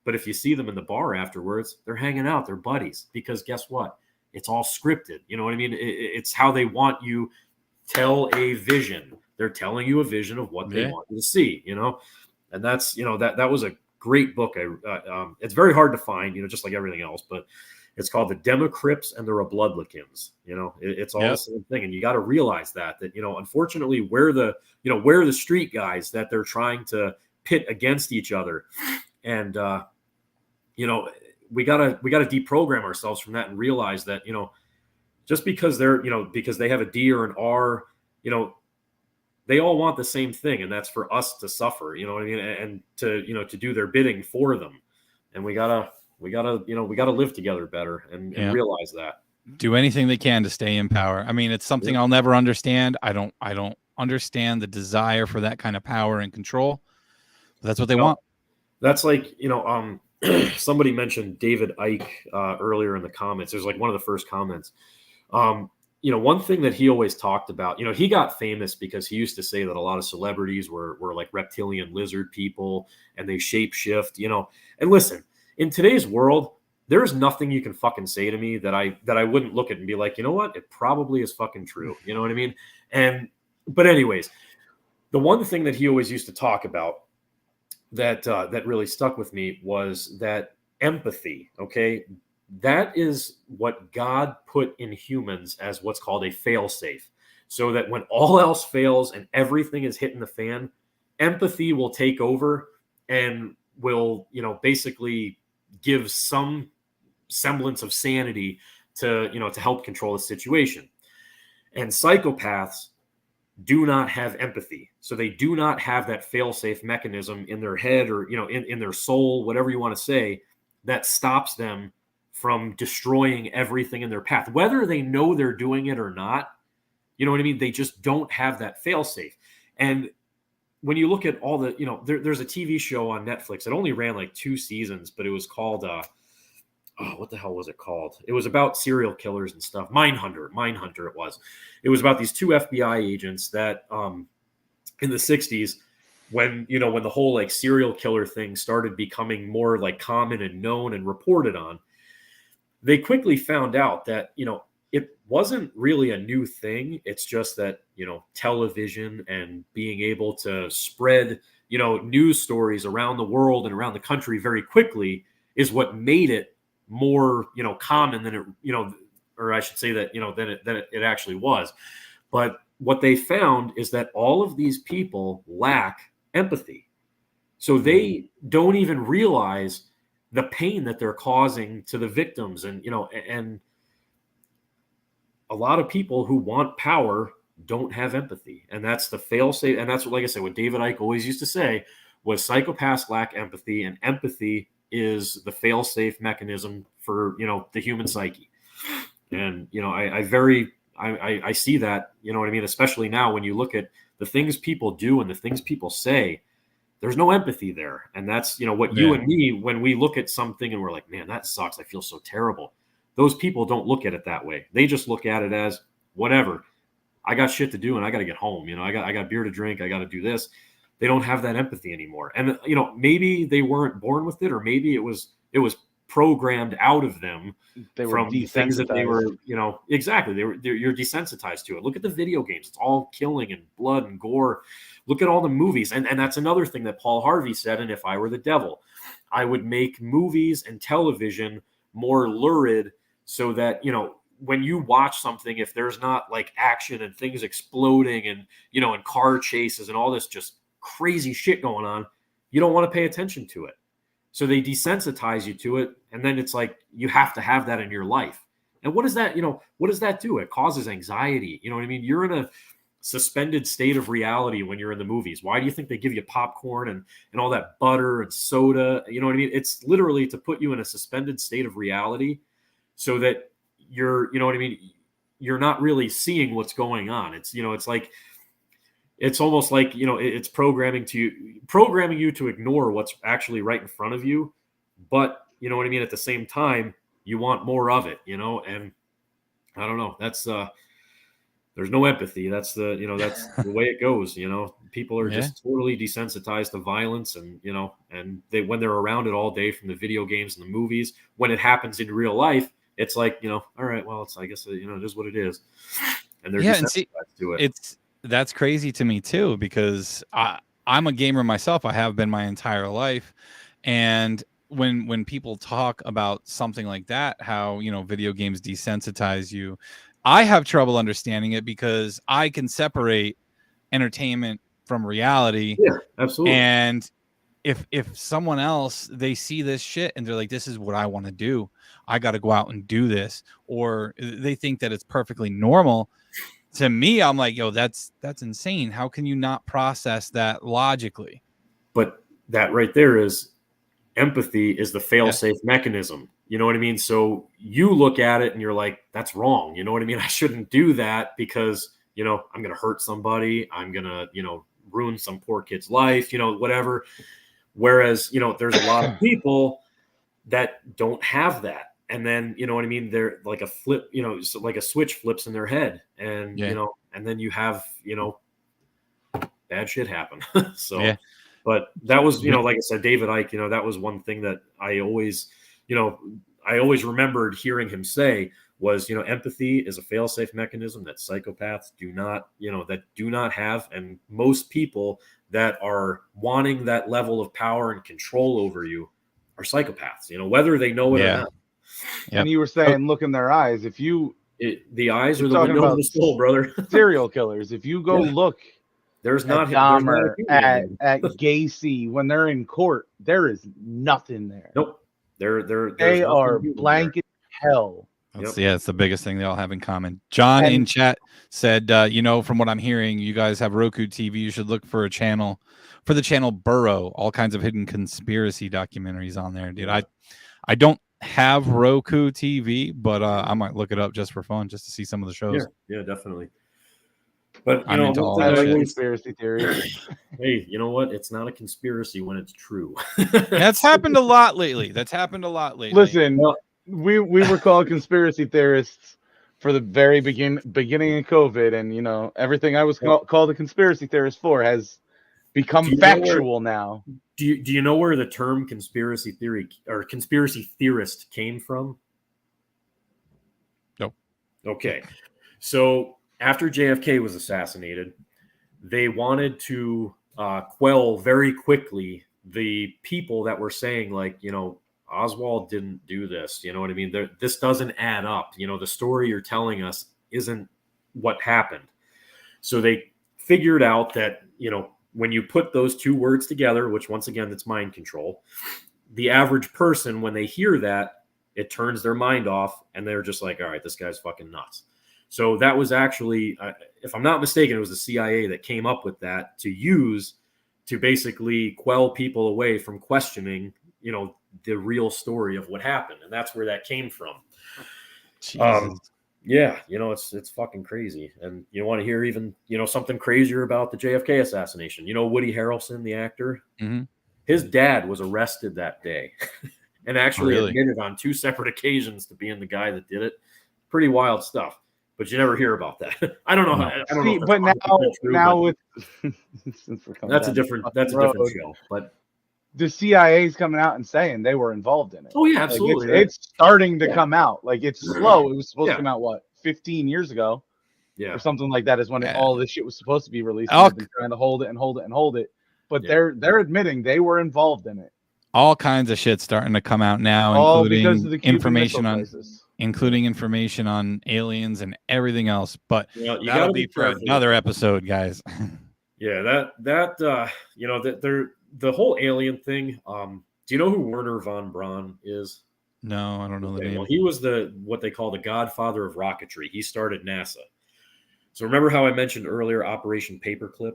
But if you see them in the bar afterwards, they're hanging out. They're buddies. Because guess what? It's all scripted. You know what I mean? It's how they want you tell a vision. They're telling you a vision of what they want you to see, and that's, that was a great book. It's very hard to find, just like everything else, but it's called The Demo Crips and the Rabloodlicans. It's all the same thing. And you got to realize that, unfortunately, we're the street guys that they're trying to pit against each other. And, we gotta deprogram ourselves from that and realize that, just because they're, because they have a D or an R, they all want the same thing. And that's for us to suffer, you know what I mean? And to, to do their bidding for them. And we gotta live together better and realize that. Do anything they can to stay in power. I mean, it's something I'll never understand. I don't understand the desire for that kind of power and control. But that's what they want. That's like, somebody mentioned David Icke earlier in the comments. It was like one of the first comments. One thing that he always talked about, he got famous because he used to say that a lot of celebrities were like reptilian lizard people and they shape shift, and listen, in today's world, there's nothing you can fucking say to me that I wouldn't look at and be like, you know what? It probably is fucking true. You know what I mean? But anyways, the one thing that he always used to talk about that really stuck with me was that empathy. Okay. That is what God put in humans as what's called a fail-safe. So that when all else fails and everything is hitting the fan, empathy will take over and will, basically give some semblance of sanity to, to help control the situation. And psychopaths do not have empathy. So they do not have that fail-safe mechanism in their head or, in their soul, whatever you want to say, that stops them from destroying everything in their path, whether they know they're doing it or not. You know what I mean? They just don't have that fail-safe. And when you look at all the, there's a TV show on Netflix. It only ran like 2 seasons, but it was called, what the hell was it called? It was about serial killers and stuff. Mindhunter it was. It was about these 2 FBI agents that in the 60s, when the whole like serial killer thing started becoming more like common and known and reported on, they quickly found out that, it wasn't really a new thing. It's just that, television and being able to spread, news stories around the world and around the country very quickly is what made it more, common than it, or I should say that, than it actually was. But what they found is that all of these people lack empathy. So they don't even realize the pain that they're causing to the victims. And, and a lot of people who want power don't have empathy. And that's the fail-safe. And that's what, like I said, what David Icke always used to say was psychopaths lack empathy, and empathy is the fail-safe mechanism for, the human psyche. And, I see that, you know what I mean? Especially now when you look at the things people do and the things people say, there's no empathy there. And that's, what you and me, when we look at something and we're like, man, that sucks, I feel so terrible. Those people don't look at it that way. They just look at it as whatever. I got shit to do and I got to get home. I got beer to drink. I got to do this. They don't have that empathy anymore. And, maybe they weren't born with it, or maybe it was programmed out of them from the things that they were, exactly. You're desensitized to it. Look at the video games. It's all killing and blood and gore. Look at all the movies. And that's another thing that Paul Harvey said. And if I were the devil, I would make movies and television more lurid so that, when you watch something, if there's not like action and things exploding and, and car chases and all this just crazy shit going on, you don't want to pay attention to it. So they desensitize you to it. And then it's like, you have to have that in your life. And what does that, what does that do? It causes anxiety. You know what I mean? You're in a suspended state of reality when you're in the movies. Why do you think they give you popcorn and all that butter and soda? You know what I mean? It's literally to put you in a suspended state of reality so that you're, what I mean? You're not really seeing what's going on. It's, it's like, it's almost like, it's programming you to ignore what's actually right in front of you. But you know what I mean? At the same time, you want more of it, and I don't know. That's, there's no empathy. That's that's the way it goes. People are just totally desensitized to violence, and, and when they're around it all day from the video games and the movies, when it happens in real life, it's like, all right, well, I guess, it is what it is. And they're desensitized to it. That's crazy to me too, because I'm a gamer myself. I have been my entire life. And when people talk about something like that, how, video games desensitize you, I have trouble understanding it because I can separate entertainment from reality. Yeah, absolutely. And if someone else, they see this shit and they're like, this is what I want to do, I got to go out and do this, or they think that it's perfectly normal. To me, I'm like, yo, that's insane. How can you not process that logically? But that right there is empathy is the fail-safe mechanism. You know what I mean? So you look at it and you're like, that's wrong. You know what I mean? I shouldn't do that because, I'm going to hurt somebody. I'm going to, ruin some poor kid's life, whatever. Whereas, there's a lot of people that don't have that. And then, you know what I mean? They're like a flip, so like a switch flips in their head, and, and then you have, bad shit happen. So, but that was, like I said, David Icke, that was one thing that I always remembered hearing him say was, empathy is a fail-safe mechanism that psychopaths do not have. And most people that are wanting that level of power and control over you are psychopaths, whether they know it or not. Yep. And you were saying, look in their eyes. The eyes are the window of the soul, brother. Serial killers. If you go look, there's not Dahmer, at Gacy when they're in court, there is nothing there. Nope. They are blanket hell. It's the biggest thing they all have in common. John in chat said, from what I'm hearing, you guys have Roku TV. You should look for the channel Burrow. All kinds of hidden conspiracy documentaries on there, dude. I don't have Roku TV, but I might look it up just for fun, just to see some of the shows. Yeah, definitely. But I'm into all that conspiracy theory. Hey, you know what? It's not a conspiracy when it's true. That's happened a lot lately. Listen, we were called conspiracy theorists for the very beginning of COVID, and everything I was called a conspiracy theorist for has become factual now. Do you know where the term conspiracy theory or conspiracy theorist came from? Nope. Okay. So after JFK was assassinated, they wanted to quell very quickly the people that were saying, like, Oswald didn't do this. You know what I mean? This doesn't add up. The story you're telling us isn't what happened. So they figured out that, when you put those two words together, which once again, it's mind control, the average person, when they hear that, it turns their mind off and they're just like, all right, this guy's fucking nuts. So that was actually, if I'm not mistaken, it was the CIA that came up with that to use to basically quell people away from questioning, the real story of what happened. And that's where that came from. Yeah, it's fucking crazy. And you want to hear even, something crazier about the JFK assassination. Woody Harrelson, the actor, his dad was arrested that day and actually admitted on 2 separate occasions to being the guy that did it. Pretty wild stuff. But you never hear about that. I don't know. No. I don't know. But now with that's a different show. But the CIA is coming out and saying they were involved in it. Oh yeah, absolutely. Like it's starting to come out. Like it's slow. It was supposed to come out 15 years ago, or something like that. Is when all this shit was supposed to be released. They've been trying to hold it. But they're admitting they were involved in it. All kinds of shit starting to come out now, including information on aliens and everything else. But that'll be for another episode, guys. Yeah, the whole alien thing. Do you know who Werner von Braun is? No, I don't know the name. Well, he was what they call the godfather of rocketry. He started NASA. So remember how I mentioned earlier Operation Paperclip?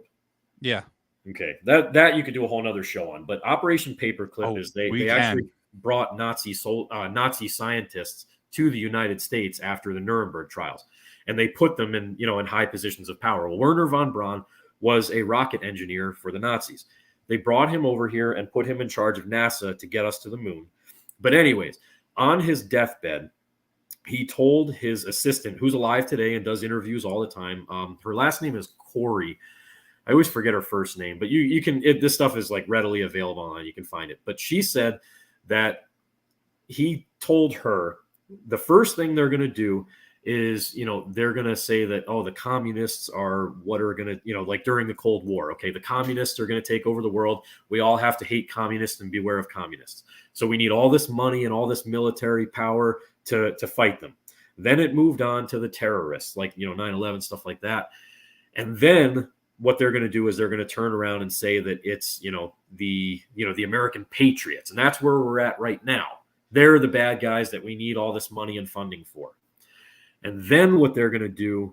Yeah. Okay, that you could do a whole nother show on. But Operation Paperclip is they actually brought Nazi scientists to the United States after the Nuremberg trials, and they put them in in high positions of power. Well, Werner von Braun was a rocket engineer for the Nazis. They brought him over here and put him in charge of NASA to get us to the moon. But anyways, on his deathbed, he told his assistant, who's alive today and does interviews all the time. Her last name is Corey. I always forget her first name, but you can, this stuff is like readily available online. You can find it. But she said that he told her the first thing they're going to do is, they're going to say that, the communists are what are going to, like during the Cold War. Okay. The communists are going to take over the world. We all have to hate communists and beware of communists. So we need all this money and all this military power to fight them. Then it moved on to the terrorists, like, 9/11, stuff like that. And then what they're going to do is they're going to turn around and say that it's, the American patriots. And that's where we're at right now. They're the bad guys that we need all this money and funding for. And then what they're going to do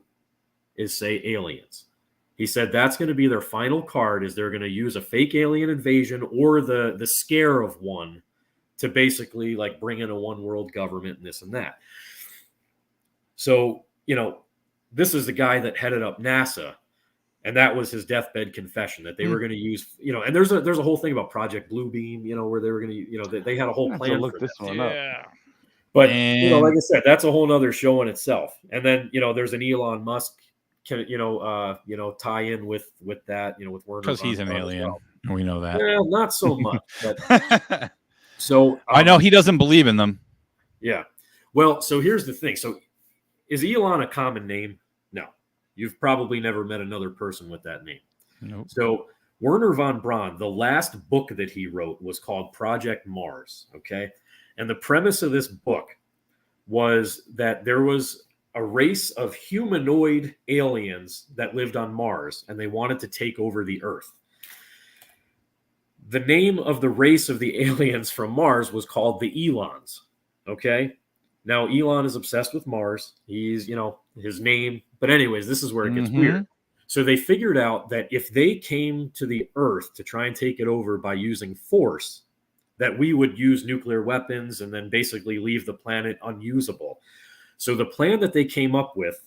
is say aliens. He said that's going to be their final card, is they're going to use a fake alien invasion or the scare of one to basically like bring in a one world government and this and that. So, this is the guy that headed up NASA. And that was his deathbed confession that they were going to use, and there's a whole thing about Project Bluebeam, where they were going to, they had a whole plan. Look this one up. But, like I said, that's a whole nother show in itself. And then, there's an Elon Musk, tie in with that, with Werner. Because he's an alien. Well. We know that. Well, not so much. But, so I know he doesn't believe in them. Yeah. Well, so here's the thing. So is Elon a common name? No. You've probably never met another person with that name. Nope. So Werner von Braun, the last book that he wrote was called Project Mars. Okay. And the premise of this book was that there was a race of humanoid aliens that lived on Mars, and they wanted to take over the Earth. The name of the race of the aliens from Mars was called the Elons. Okay. Now, Elon is obsessed with Mars. He's, his name. But anyways, this is where it gets weird. So they figured out that if they came to the Earth to try and take it over by using force, that we would use nuclear weapons and then basically leave the planet unusable. So the plan that they came up with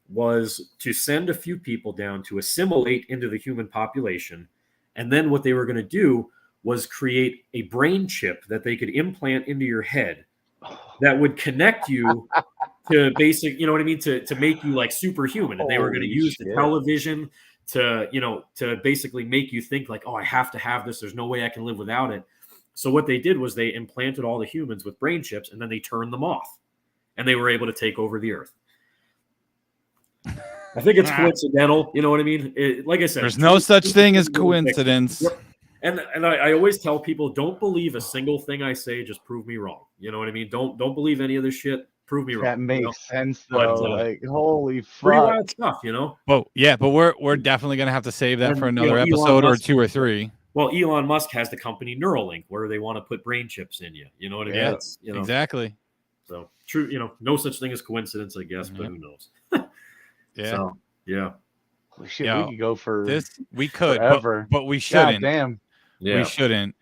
was to send a few people down to assimilate into the human population. And then what they were going to do was create a brain chip that they could implant into your head that would connect you to basic, to make you like superhuman. And they were going to use the television to basically make you think like, I have to have this. There's no way I can live without it. So what they did was they implanted all the humans with brain chips and then they turned them off and they were able to take over the Earth. I think it's coincidental. You know what I mean? Like I said, there's no such thing as coincidence. Yep. And I always tell people, don't believe a single thing I say. Just prove me wrong. You know what I mean? Don't believe any of this shit. Prove me wrong. That makes sense, though. Like, holy fuck. Pretty wild stuff, you know? Well, yeah, but we're definitely going to have to save that for another episode or 2 or 3. Well, Elon Musk has the company Neuralink where they want to put brain chips in you. You know what I mean? Yeah, you know, exactly. So true, you know, no such thing as coincidence, I guess, but who knows? Yeah. So, yeah. We could go for this. We could, forever. but we shouldn't. God damn. Yeah. We shouldn't.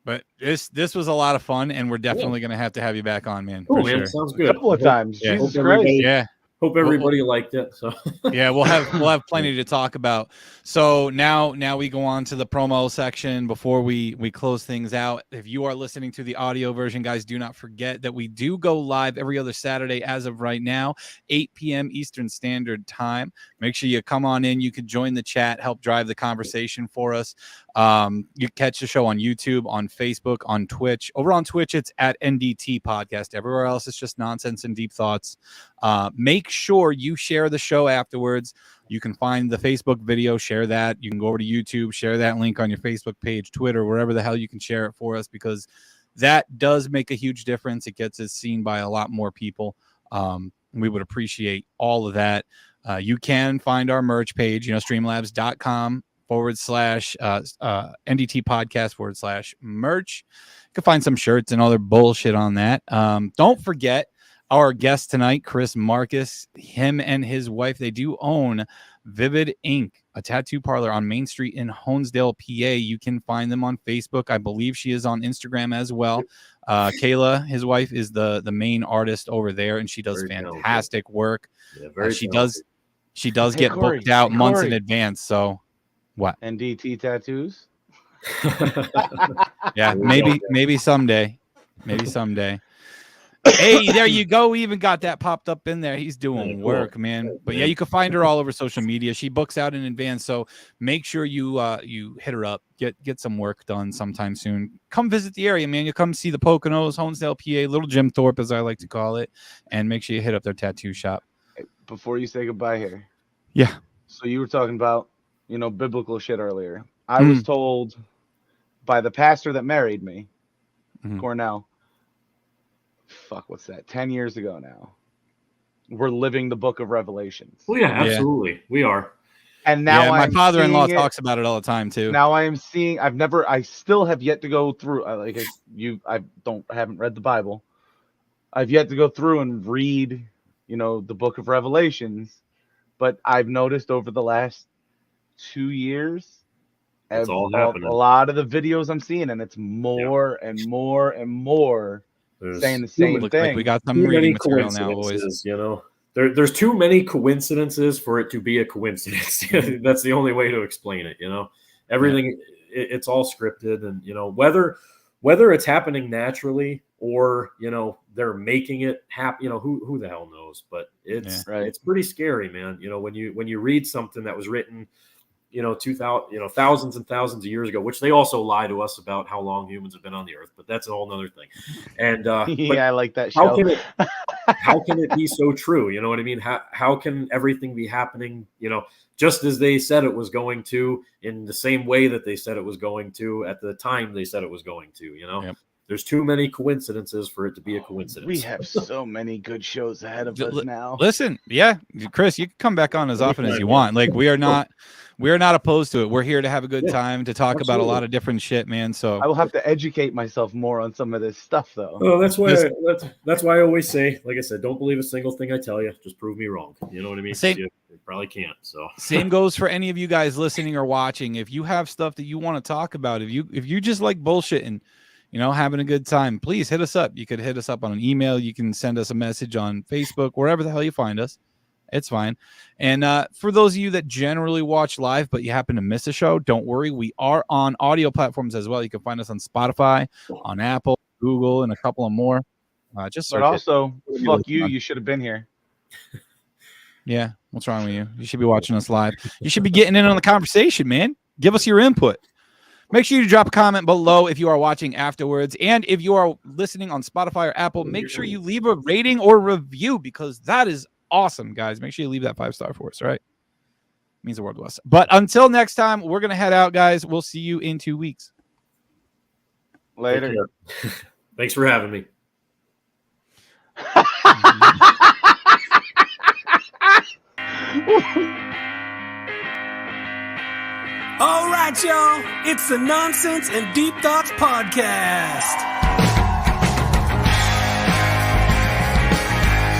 But this was a lot of fun, and we're definitely going to have you back on, man. Oh, for man, sure. sounds good. A couple of times. Yeah. Jesus Christ. Yeah. Hope everybody liked it. So yeah, we'll have plenty to talk about. So now we go on to the promo section before we close things out. If you are listening to the audio version, guys, do not forget that we do go live every other Saturday as of right now, 8 p.m. Eastern Standard Time. Make sure you come on in. You can join the chat, help drive the conversation for us. You catch the show on YouTube, on Facebook, on Twitch. Over on Twitch, it's at NDT Podcast. Everywhere else, it's just Nonsense and Deep Thoughts. Make sure you share the show afterwards. You can find the Facebook video, share that. You can go over to YouTube, share that link on your Facebook page, Twitter, wherever the hell you can share it for us, because that does make a huge difference. It gets us seen by a lot more people. We would appreciate all of that. You can find our merch page, streamlabs.com/NDT podcast /merch. You can find some shirts and other bullshit on that. Don't forget our guest tonight, Chris Markis. Him and his wife, they do own Vivid Ink, a tattoo parlor on Main Street in Honesdale, PA. You can find them on Facebook. I believe she is on Instagram as well. Kayla, his wife, is the main artist over there, and she does fantastic work. Yeah, she does get booked out months in advance. So what? NDT tattoos? Yeah, maybe someday. Maybe someday. Hey, there you go. We even got that popped up in there. He's doing work, man. But yeah, you can find her all over social media. She books out in advance, so make sure you hit her up. Get some work done sometime soon. Come visit the area, man. You come see the Poconos, Honesdale, PA, Little Jim Thorpe, as I like to call it, and make sure you hit up their tattoo shop. Before you say goodbye here. Yeah. So you were talking about, biblical shit earlier. I was told by the pastor that married me, Cornell. Fuck, what's that? 10 years ago now. We're living the book of Revelations. Well, yeah, absolutely. Yeah. We are. And now my father-in-law talks about it all the time too. Now I am seeing, I still have yet to go through, I haven't read the Bible. I've yet to go through and read, the book of Revelations, but I've noticed over the last 2 years, it's all happening. A lot of the videos I'm seeing, and it's more and more and more saying the same thing. Like we got some reading material now, boys. There's too many coincidences for it to be a coincidence. That's the only way to explain it. Everything, it's all scripted, and whether it's happening naturally or they're making it happen. Who the hell knows? But it's pretty scary, man. When you read something that was written, 2000, thousands and thousands of years ago, which they also lie to us about how long humans have been on the earth, but that's a whole nother thing. And I like that show. How can it be so true? You know what I mean? How can everything be happening, just as they said it was going to, in the same way that they said it was going to at the time they said it was going to, Yep. There's too many coincidences for it to be a coincidence. We have so many good shows ahead of us now. Listen, yeah, Chris, you can come back on as often as you want. Like we are not opposed to it. We're here to have a good time, to talk about a lot of different shit, man. So I will have to educate myself more on some of this stuff, though. Well, that's why I always say, like I said, don't believe a single thing I tell you. Just prove me wrong. You know what I mean? You probably can't. So same goes for any of you guys listening or watching. If you have stuff that you want to talk about, if you just like bullshitting, having a good time, please hit us up. You could hit us up on an email. You can send us a message on Facebook, wherever the hell you find us. It's fine. And for those of you that generally watch live, but you happen to miss a show, don't worry. We are on audio platforms as well. You can find us on Spotify, on Apple, Google, and a couple of more. But also, fuck you. You should have been here. Yeah. What's wrong with you? You should be watching us live. You should be getting in on the conversation, man. Give us your input. Make sure you drop a comment below if you are watching afterwards. And if you are listening on Spotify or Apple, make sure you leave a rating or review, because that is awesome, guys. Make sure you leave that 5-star for us, all right? Means the world to us. But until next time, we're going to head out, guys. We'll see you in 2 weeks. Later. Thanks for having me. All right, y'all. It's the Nonsense and Deep Thoughts Podcast.